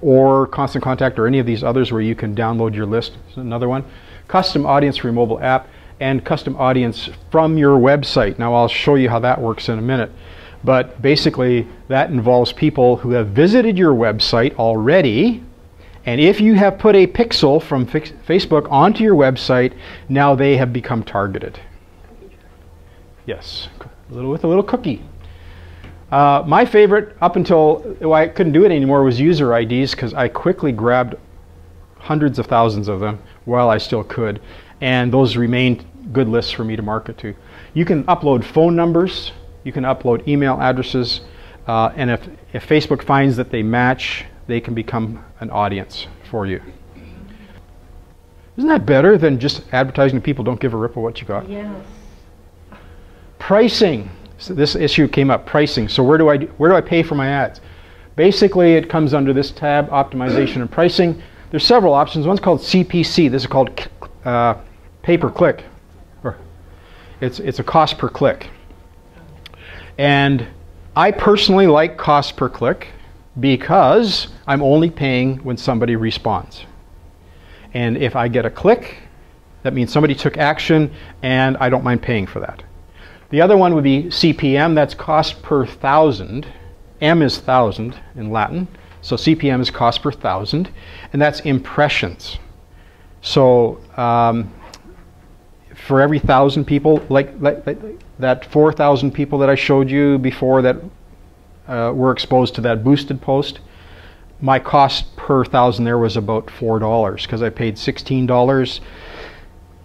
or Constant Contact or any of these others where you can download your list is another one. Custom audience for your mobile app and custom audience from your website. Now I'll show you how that works in a minute. But basically that involves people who have visited your website already, and if you have put a pixel from Facebook onto your website, now they have become targeted. Yes, with a little cookie. My favorite up until I couldn't do it anymore was user IDs, because I quickly grabbed hundreds of thousands of them while I still could, and those remained good lists for me to market to. You can upload phone numbers, you can upload email addresses, and if Facebook finds that they match, they can become an audience for you. Isn't that better than just advertising to people don't give a rip of what you got? Yes. Pricing. So this issue came up, pricing. So where do I pay for my ads? Basically it comes under this tab, optimization and pricing. There's several options. One's called CPC. This is called pay per click. Or it's a cost per click. And I personally like cost per click because I'm only paying when somebody responds. And if I get a click, that means somebody took action, and I don't mind paying for that. The other one would be CPM, that's cost per thousand. M is thousand in Latin, so CPM is cost per thousand, and that's impressions. So for every 1,000 people, like that 4,000 people that I showed you before that were exposed to that boosted post, my cost per 1,000 there was about $4 because I paid $16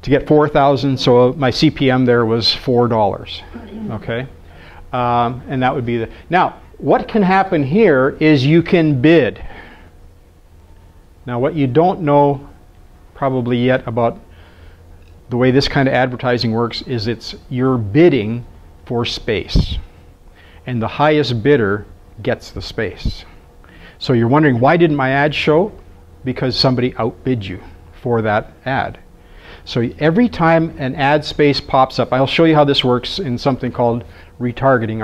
to get 4,000, so my CPM there was $4. Okay, and that would be the. Now, what can happen here is you can bid. Now, what you don't know probably yet about the way this kind of advertising works is you're bidding for space, and the highest bidder gets the space. So you're wondering, why didn't my ad show? Because somebody outbid you for that ad. So every time an ad space pops up, I'll show you how this works in something called retargeting,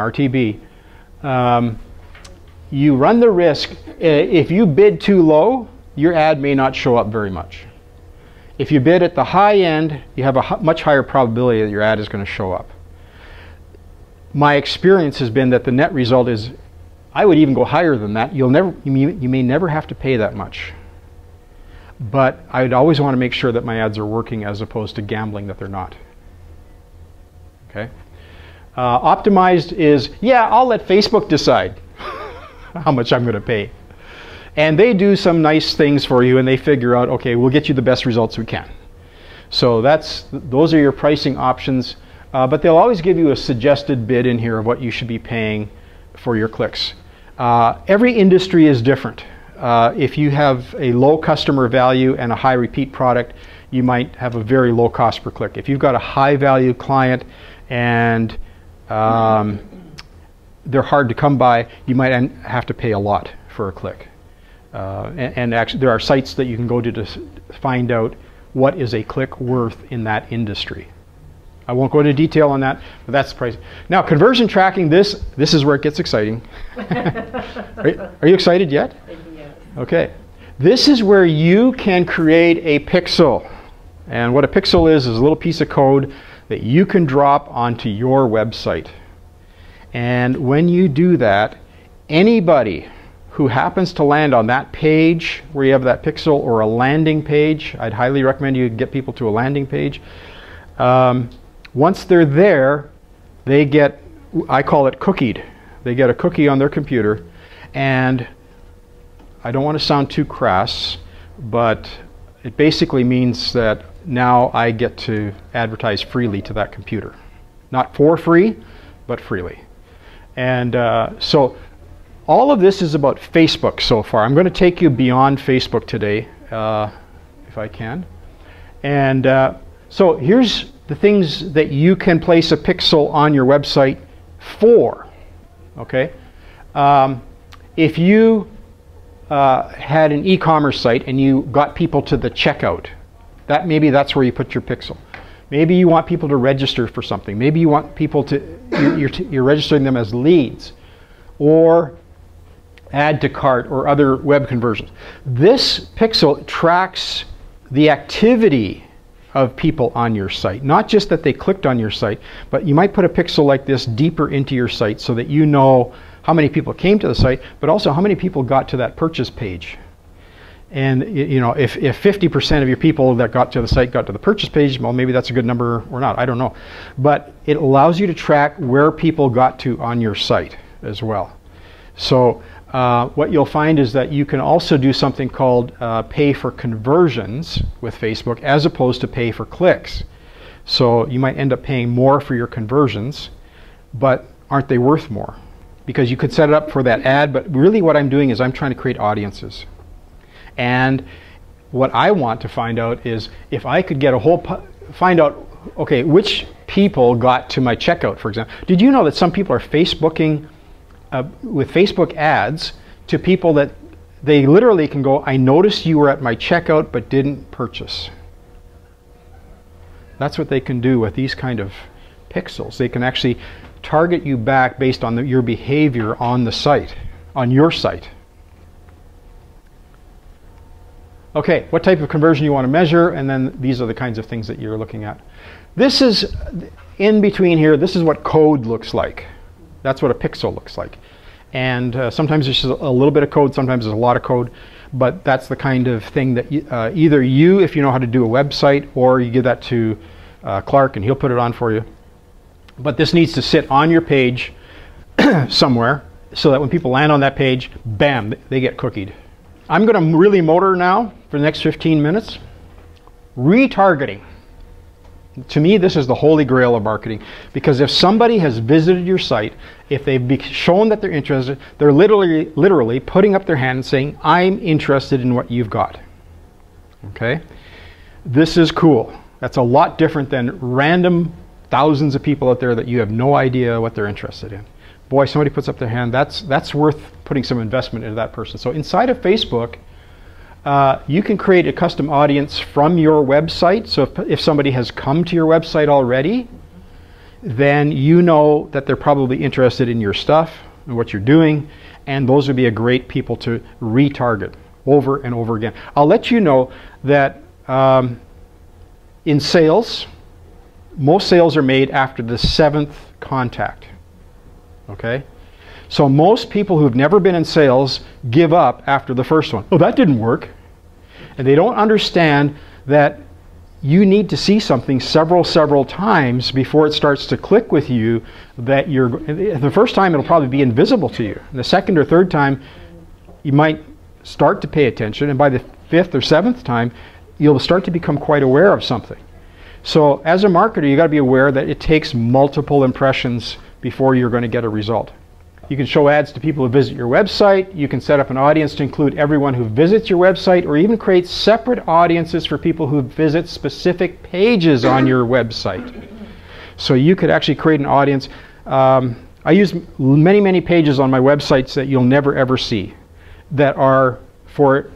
RTB. You run the risk, if you bid too low, your ad may not show up very much. If you bid at the high end, you have a much higher probability that your ad is going to show up. My experience has been that the net result is, I would even go higher than that. You may never have to pay that much. But I would always want to make sure that my ads are working as opposed to gambling that they're not. Okay? Optimized is, yeah, I'll let Facebook decide how much I'm going to pay. And they do some nice things for you, and they figure out, okay, we'll get you the best results we can. So those are your pricing options. But they'll always give you a suggested bid in here of what you should be paying for your clicks. Every industry is different. If you have a low customer value and a high repeat product, you might have a very low cost per click. If you've got a high value client and they're hard to come by, you might have to pay a lot for a click. And actually, there are sites that you can go to find out what is a click worth in that industry. I won't go into detail on that, but that's the price. Now, conversion tracking, this is where it gets exciting. Are you excited yet? Yes. Okay. This is where you can create a pixel. And what a pixel is a little piece of code that you can drop onto your website. And when you do that, anybody who happens to land on that page where you have that pixel, or a landing page, I'd highly recommend you get people to a landing page. Once they're there, they get, I call it cookied. They get a cookie on their computer, and I don't want to sound too crass, but it basically means that now I get to advertise freely to that computer. Not for free, but freely. And so all of this is about Facebook so far. I'm going to take you beyond Facebook today, if I can. And so here's the things that you can place a pixel on your website for. Okay? If you had an e-commerce site and you got people to the checkout, maybe that's where you put your pixel. Maybe you want people to register for something. Maybe you want people to, you're registering them as leads, or add to cart, or other web conversions. This pixel tracks the activity of people on your site. Not just that they clicked on your site, but you might put a pixel like this deeper into your site so that you know how many people came to the site, but also how many people got to that purchase page. And you know, if 50% of your people that got to the site got to the purchase page, well, maybe that's a good number or not, I don't know. But it allows you to track where people got to on your site as well. So what you'll find is that you can also do something called pay for conversions with Facebook, as opposed to pay for clicks. So you might end up paying more for your conversions, but aren't they worth more? Because you could set it up for that ad, but really what I'm doing is I'm trying to create audiences. And what I want to find out is if I could get find out, okay, which people got to my checkout, for example. Did you know that some people are Facebooking with Facebook ads to people that they literally can go, I noticed you were at my checkout but didn't purchase. That's what they can do with these kind of pixels. They can actually target you back based on your behavior on the site, on your site. Okay, what type of conversion you want to measure, and then these are the kinds of things that you're looking at. This is, in between here, this is what code looks like. That's what a pixel looks like. And sometimes there's just a little bit of code, sometimes there's a lot of code, but that's the kind of thing that either you, if you know how to do a website, or you give that to Clark and he'll put it on for you. But this needs to sit on your page somewhere so that when people land on that page, bam, they get cookied. I'm going to really motor now for the next 15 minutes. Retargeting. To me, this is the holy grail of marketing, because if somebody has visited your site, if they've shown that they're interested, they're literally putting up their hand and saying, I'm interested in what you've got. Okay? This is cool. That's a lot different than random thousands of people out there that you have no idea what they're interested in. Boy, somebody puts up their hand, that's worth putting some investment into that person. So inside of Facebook, you can create a custom audience from your website. So if somebody has come to your website already, then you know that they're probably interested in your stuff and what you're doing, and those would be a great people to retarget over and over again. I'll let you know that in sales, most sales are made after the 7th contact. Okay? So most people who've never been in sales give up after the first one. Oh, that didn't work. And they don't understand that you need to see something several times before it starts to click with you that the first time it'll probably be invisible to you. And the second or third time you might start to pay attention, and by the 5th or 7th time you'll start to become quite aware of something. So as a marketer, you got to be aware that it takes multiple impressions before you're going to get a result. You can show ads to people who visit your website. You can set up an audience to include everyone who visits your website, or even create separate audiences for people who visit specific pages on your website. So you could actually create an audience. I use many pages on my websites that you'll never ever see that are for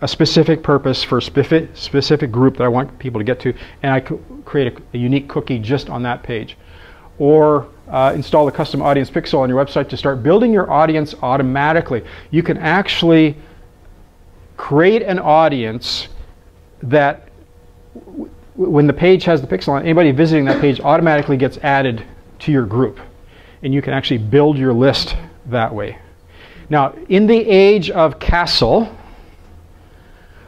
a specific purpose, for a specific group that I want people to get to, and I create a unique cookie just on that page. Or install a custom audience pixel on your website to start building your audience automatically. You can actually create an audience that when the page has the pixel on, anybody visiting that page automatically gets added to your group. And you can actually build your list that way. Now, in the age of Castle,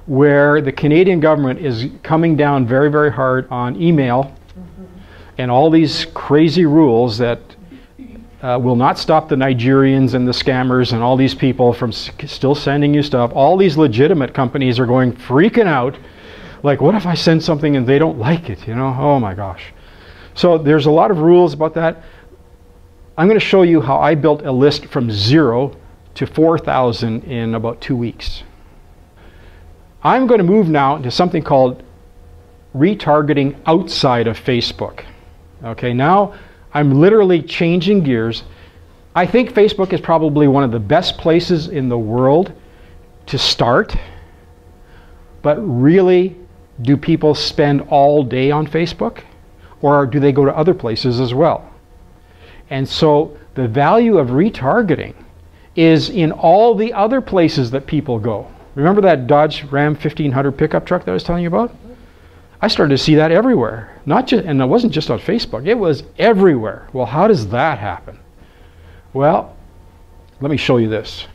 where the Canadian government is coming down very hard on email, and all these crazy rules that will not stop the Nigerians and the scammers and all these people from still sending you stuff. All these legitimate companies are going freaking out. Like, what if I send something and they don't like it? You know, oh my gosh. So there's a lot of rules about that. I'm going to show you how I built a list from 0 to 4,000 in about 2 weeks. I'm going to move now into something called retargeting outside of Facebook. Okay, now I'm literally changing gears. I think Facebook is probably one of the best places in the world to start, but really, do people spend all day on Facebook, or do they go to other places as well? And so the value of retargeting is in all the other places that people go. Remember that Dodge Ram 1500 pickup truck that I was telling you about? I started to see that everywhere. And it wasn't just on Facebook, it was everywhere. Well, how does that happen? Well, let me show you this.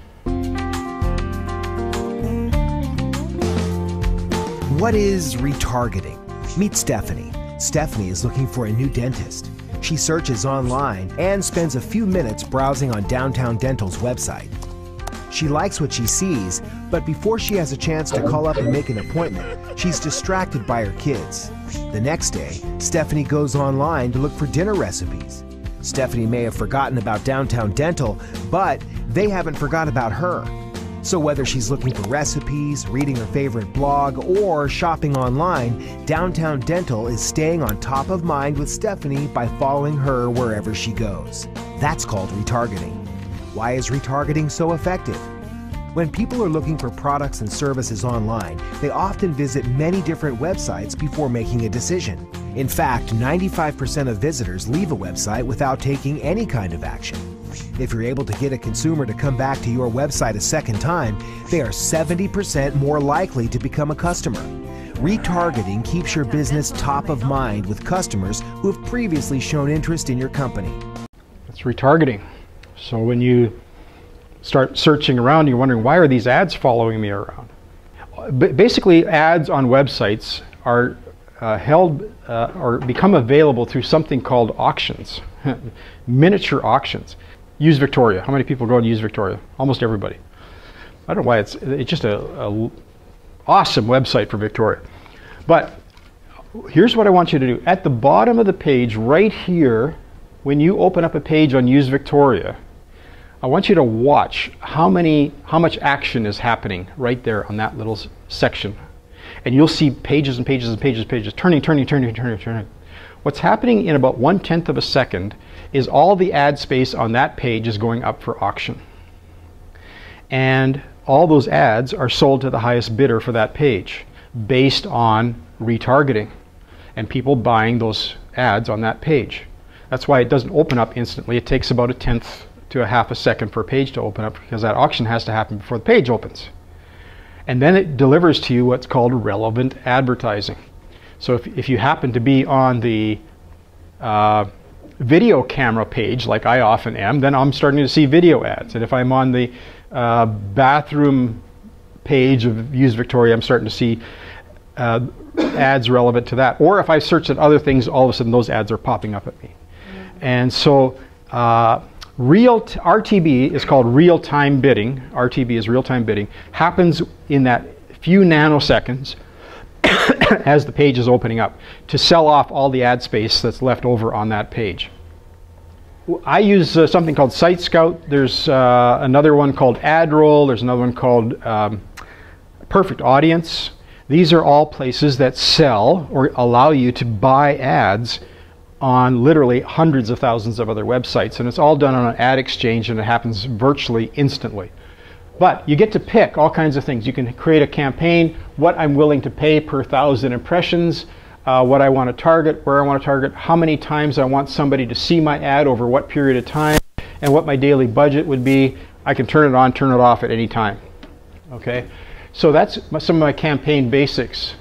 What is retargeting? Meet Stephanie. Stephanie is looking for a new dentist. She searches online and spends a few minutes browsing on Downtown Dental's website. She likes what she sees, but before she has a chance to call up and make an appointment, she's distracted by her kids. The next day, Stephanie goes online to look for dinner recipes. Stephanie may have forgotten about Downtown Dental, but they haven't forgot about her. So whether she's looking for recipes, reading her favorite blog, or shopping online, Downtown Dental is staying on top of mind with Stephanie by following her wherever she goes. That's called retargeting. Why is retargeting so effective? When people are looking for products and services online, they often visit many different websites before making a decision. In fact, 95% of visitors leave a website without taking any kind of action. If you're able to get a consumer to come back to your website a second time, they are 70% more likely to become a customer. Retargeting keeps your business top of mind with customers who have previously shown interest in your company. That's retargeting. So when you start searching around, you're wondering, why are these ads following me around? Basically, ads on websites are held or become available through something called auctions, miniature auctions. Use Victoria. How many people go and use Victoria? Almost everybody. I don't know why. It's just a awesome website for Victoria. But here's what I want you to do. At the bottom of the page, right here, when you open up a page on Use Victoria, I want you to watch how much action is happening right there on that little section. and you'll see pages and pages and pages and pages turning. What's happening in about 1/10 of a second is all the ad space on that page is going up for auction. And all those ads are sold to the highest bidder for that page based on retargeting and people buying those ads on that page. That's why it doesn't open up instantly. It takes about 1/10 to a half a second for a page to open up, because that auction has to happen before the page opens. And then it delivers to you what's called relevant advertising. So if you happen to be on the video camera page, like I often am, then I'm starting to see video ads. And if I'm on the bathroom page of Use Victoria, I'm starting to see ads relevant to that. Or if I search at other things, all of a sudden those ads are popping up at me. And so RTB is called real-time bidding. RTB is real-time bidding. Happens in that few nanoseconds as the page is opening up to sell off all the ad space that's left over on that page. I use something called Site Scout. There's another one called AdRoll. There's another one called Perfect Audience. These are all places that sell or allow you to buy ads on literally hundreds of thousands of other websites, and it's all done on an ad exchange, and it happens virtually instantly. But you get to pick all kinds of things. You can create a campaign, what I'm willing to pay per 1,000 impressions, what I want to target, where I want to target, how many times I want somebody to see my ad over what period of time, and what my daily budget would be. I can turn it on, turn it off at any time. Okay, so that's some of my campaign basics.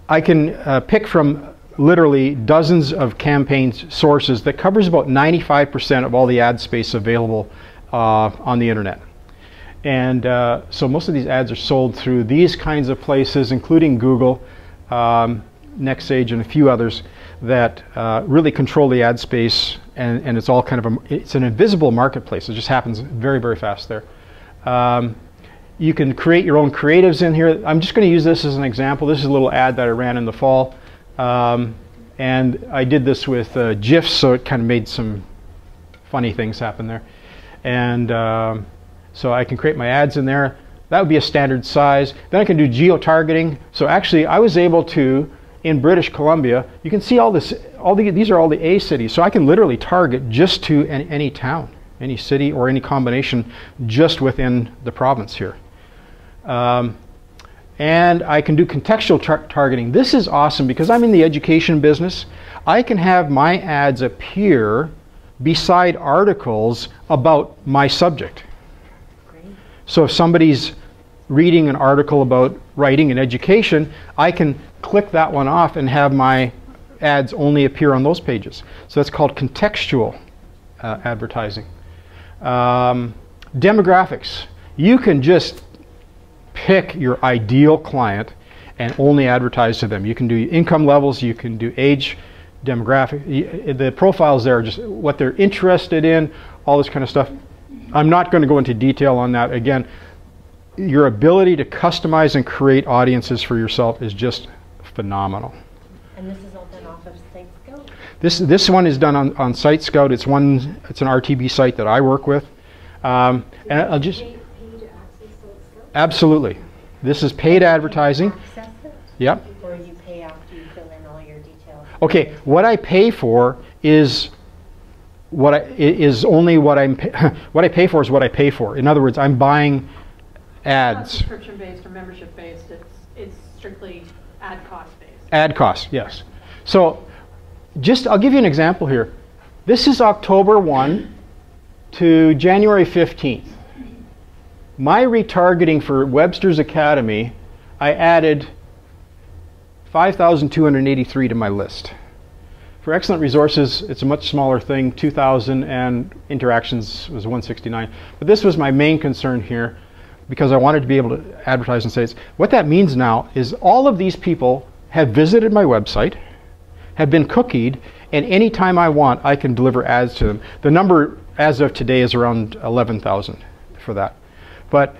I can pick from literally dozens of campaign sources that covers about 95% of all the ad space available on the internet. And so most of these ads are sold through these kinds of places, including Google, NextSage, and a few others that really control the ad space, and it's all kind of it's an invisible marketplace. It just happens very, very fast there. You can create your own creatives in here. I'm just going to use this as an example. This is a little ad that I ran in the fall. And I did this with GIFs, so it kind of made some funny things happen there. And so I can create my ads in there. That would be a standard size. Then I can do geo-targeting. So actually, I was able to, in British Columbia, you can see all this. These are all the A cities. So I can literally target just to any town, any city, or any combination just within the province here. And I can do contextual targeting. This is awesome because I'm in the education business. I can have my ads appear beside articles about my subject. Great. So if somebody's reading an article about writing and education, I can click that one off and have my ads only appear on those pages. So that's called contextual advertising. Demographics. You can just pick your ideal client and only advertise to them. You can do income levels, you can do age, demographic. The profiles there are just what they're interested in, all this kind of stuff. I'm not going to go into detail on that. Again, your ability to customize and create audiences for yourself is just phenomenal. And this is all done off of Site Scout? This one is done on Site Scout. It's an RTB site that I work with. And I'll just... Absolutely. This is paid advertising. Access it? Yep. Or you pay after you fill in all your details? Okay, what I pay for is what I pay for is what I pay for. In other words, I'm buying ads. It's not subscription based or membership based. It's strictly ad cost based. Ad cost, yes. So I'll give you an example here. This is October 1 to January 15th. My retargeting for Webster's Academy, I added 5,283 to my list. For Excellent Resources, it's a much smaller thing, 2,000, and interactions was 169. But this was my main concern here because I wanted to be able to advertise and say, what that means now is all of these people have visited my website, have been cookied, and anytime I want, I can deliver ads to them. The number as of today is around 11,000 for that. But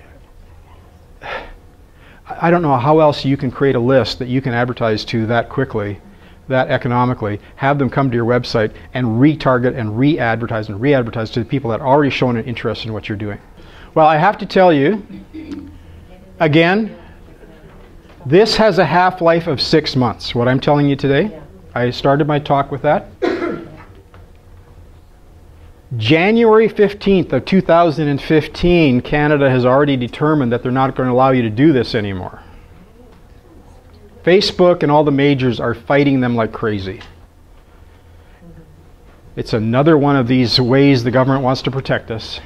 I don't know how else you can create a list that you can advertise to that quickly, that economically, have them come to your website and retarget and re-advertise to the people that are already shown an interest in what you're doing. Well, I have to tell you, again, This has a half-life of 6 months, what I'm telling you today. Yeah. I started my talk with that. January 15th of 2015, Canada has already determined that they're not going to allow you to do this anymore. Facebook and all the majors are fighting them like crazy. It's another one of these ways the government wants to protect us.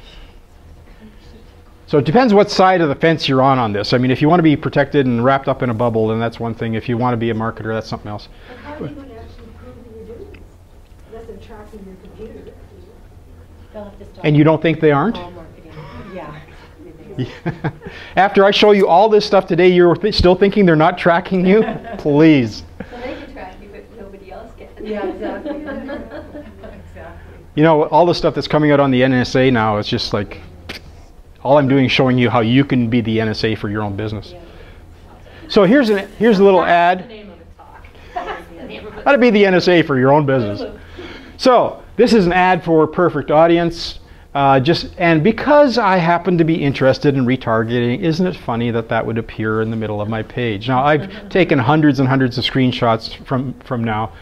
So it depends what side of the fence you're on this. I mean, if you want to be protected and wrapped up in a bubble, then that's one thing. If you want to be a marketer, that's something else. But how are they going to actually prove that you're doing this? Unless they're tracking your computer. They'll have to start And you don't think they aren't? call marketing. Yeah. After I show you all this stuff today, you're still thinking they're not tracking you? Please. So they can track you, but nobody else can. Yeah, exactly. Exactly. You know, all the stuff that's coming out on the NSA now, it's just like, all I'm doing is showing you how you can be the NSA for your own business. So here's a little The ad. name of the talk. That's the name of it. How to be the NSA for your own business. So this is an ad for Perfect Audience. And because I happen to be interested in retargeting, isn't it funny that that would appear in the middle of my page? Now, I've taken hundreds and hundreds of screenshots from now.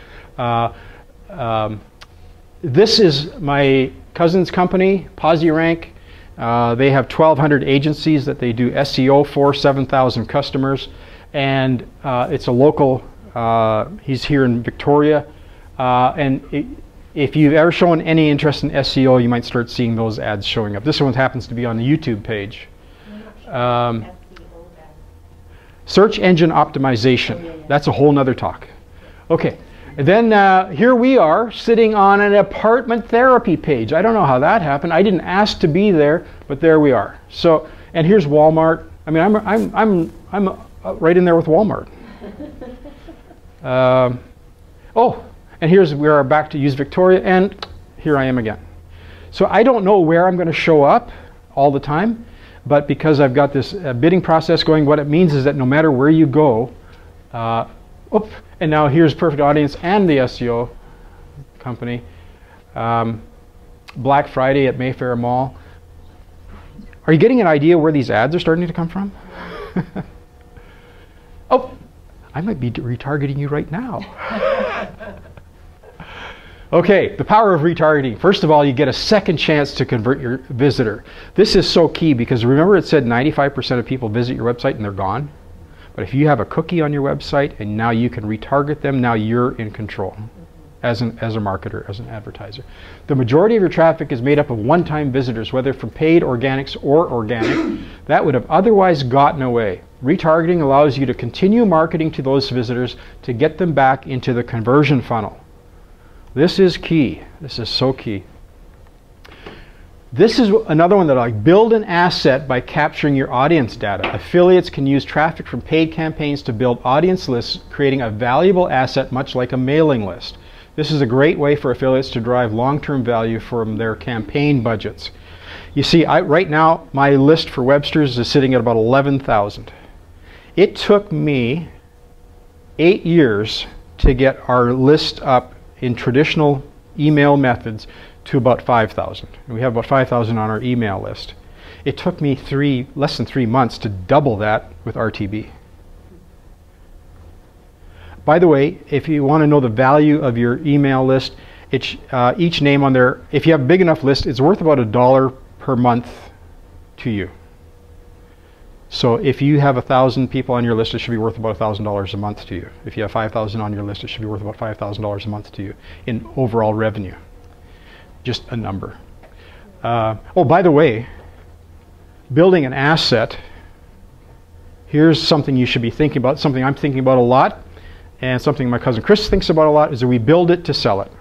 This is my cousin's company, PosiRank. They have 1,200 agencies that they do SEO for, 7,000 customers. And it's a local, he's here in Victoria. If you've ever shown any interest in SEO, you might start seeing those ads showing up. This one happens to be on the YouTube page. Search engine optimization. That's a whole nother talk. Okay. And then here we are sitting on an apartment therapy page. I don't know how that happened. I didn't ask to be there, but there we are. So, and here's Walmart. I mean, I'm right in there with Walmart. Oh. And we are back to Use Victoria, and here I am again. So I don't know where I'm going to show up all the time, but because I've got this bidding process going, what it means is that no matter where you go, and now here's Perfect Audience and the SEO company. Black Friday at Mayfair Mall. Are you getting an idea where these ads are starting to come from? Oh, I might be retargeting you right now. Okay, the power of retargeting. First of all, you get a second chance to convert your visitor. This is so key because remember it said 95% of people visit your website and they're gone? But if you have a cookie on your website and now you can retarget them, now you're in control as a marketer, as an advertiser. The majority of your traffic is made up of one-time visitors, whether from paid, organics, or organic, that would have otherwise gotten away. Retargeting allows you to continue marketing to those visitors to get them back into the conversion funnel. This is key. This is so key. This is another one that I like. Build an asset by capturing your audience data. Affiliates can use traffic from paid campaigns to build audience lists, creating a valuable asset much like a mailing list. This is a great way for affiliates to drive long-term value from their campaign budgets. You see, right now, my list for Webster's is sitting at about 11,000. It took me 8 years to get our list up in traditional email methods to about 5,000. And we have about 5,000 on our email list. It took me less than 3 months to double that with RTB. By the way, if you want to know the value of your email list, each name on there, if you have a big enough list, it's worth about $1 per month to you. So if you have 1,000 people on your list, it should be worth about $1,000 a month to you. If you have 5,000 on your list, it should be worth about $5,000 a month to you in overall revenue. Just a number. Oh, by the way, building an asset, here's something you should be thinking about, something I'm thinking about a lot, and something my cousin Chris thinks about a lot, is that we build it to sell it.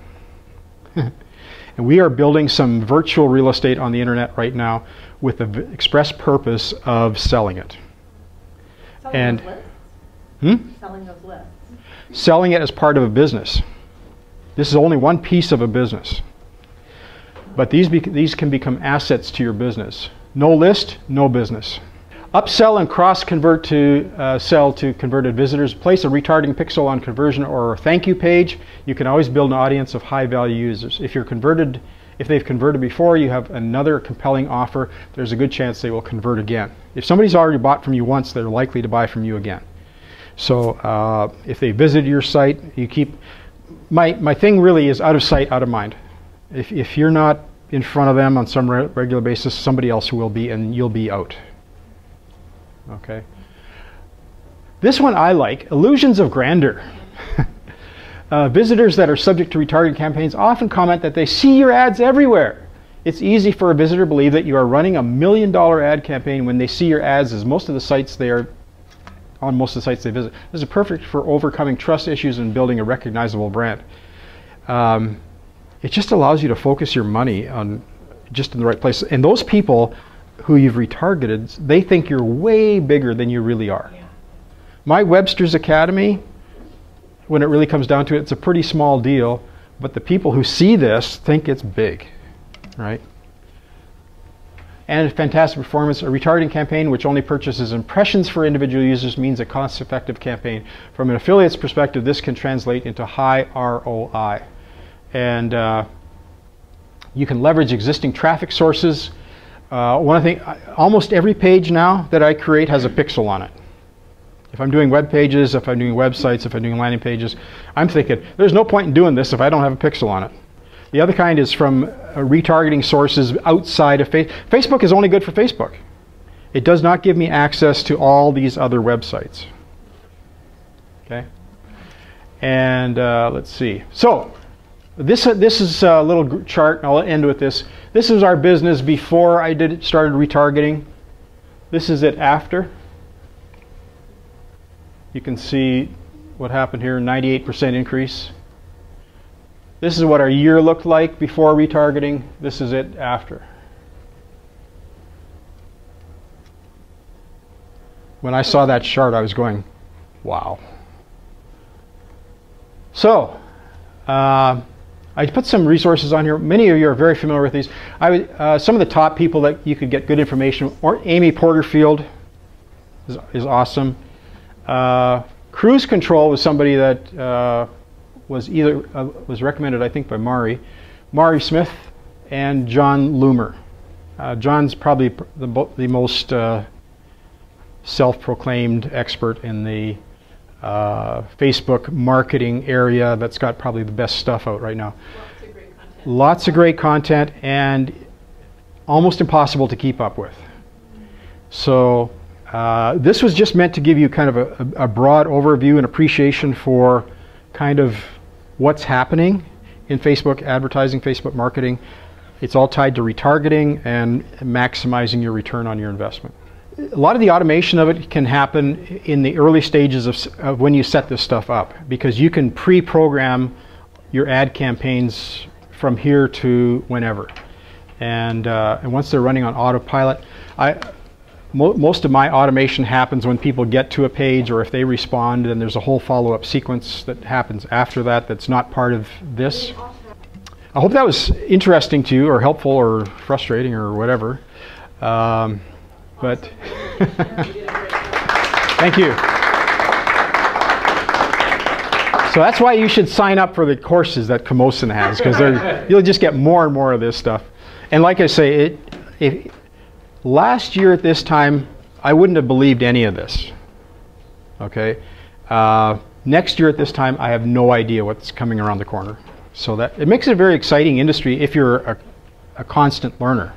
And we are building some virtual real estate on the internet right now with the express purpose of selling it. Selling those lists? Selling those lists. Selling it as part of a business. This is only one piece of a business. But these can become assets to your business. No list, no business. Upsell and cross-convert to sell to converted visitors. Place a retargeting pixel on conversion or a thank you page. You can always build an audience of high-value users. If they've converted before, you have another compelling offer, there's a good chance they will convert again. If somebody's already bought from you once, they're likely to buy from you again. So if they visit your site, you keep, my thing really is out of sight, out of mind. If you're not in front of them on some regular basis, somebody else will be, and you'll be out. Okay. This one I like, illusions of grandeur. Visitors that are subject to retargeting campaigns often comment that they see your ads everywhere. It's easy for a visitor to believe that you are running $1 million ad campaign when they see your ads as most of the sites they are on most of the sites they visit. This is perfect for overcoming trust issues and building a recognizable brand. It just allows you to focus your money on just in the right place. And those people who you've retargeted, they think you're way bigger than you really are. Yeah. My Webster's Academy, when it really comes down to it, it's a pretty small deal, but the people who see this think it's big, right? And fantastic performance. A retargeting campaign which only purchases impressions for individual users means a cost-effective campaign. From an affiliate's perspective, this can translate into high ROI. And you can leverage existing traffic sources. One thing, almost every page now that I create has a pixel on it. If I'm doing web pages, if I'm doing websites, if I'm doing landing pages, I'm thinking, there's no point in doing this if I don't have a pixel on it. The other kind is from retargeting sources outside of Facebook. Facebook is only good for Facebook. It does not give me access to all these other websites. Okay? And let's see. So, this is a little chart, and I'll end with this. This is our business before I started retargeting. This is it after. You can see what happened here, 98% increase. This is what our year looked like before retargeting. This is it after. When I saw that chart, I was going, wow. So, I put some resources on here. Many of you are very familiar with these. Some of the top people that you could get good information, or Amy Porterfield is awesome. Cruise Control was somebody that was recommended, I think, by Mari Smith and John Loomer. John's probably the most self-proclaimed expert in the Facebook marketing area that's got probably the best stuff out right now. Lots of great content and almost impossible to keep up with. So this was just meant to give you kind of a broad overview and appreciation for kind of what's happening in Facebook advertising, Facebook marketing. It's all tied to retargeting and maximizing your return on your investment. A lot of the automation of it can happen in the early stages of when you set this stuff up, because you can pre-program your ad campaigns from here to whenever. And once they're running on autopilot, most of my automation happens when people get to a page, or if they respond, then there's a whole follow-up sequence that happens after that that's not part of this. I hope that was interesting to you, or helpful, or frustrating, or whatever. But thank you. So that's why you should sign up for the courses that Camosun has, because you'll just get more and more of this stuff. And like I say, last year at this time, I wouldn't have believed any of this. Okay. Next year at this time, I have no idea what's coming around the corner. So that it makes it a very exciting industry if you're a constant learner.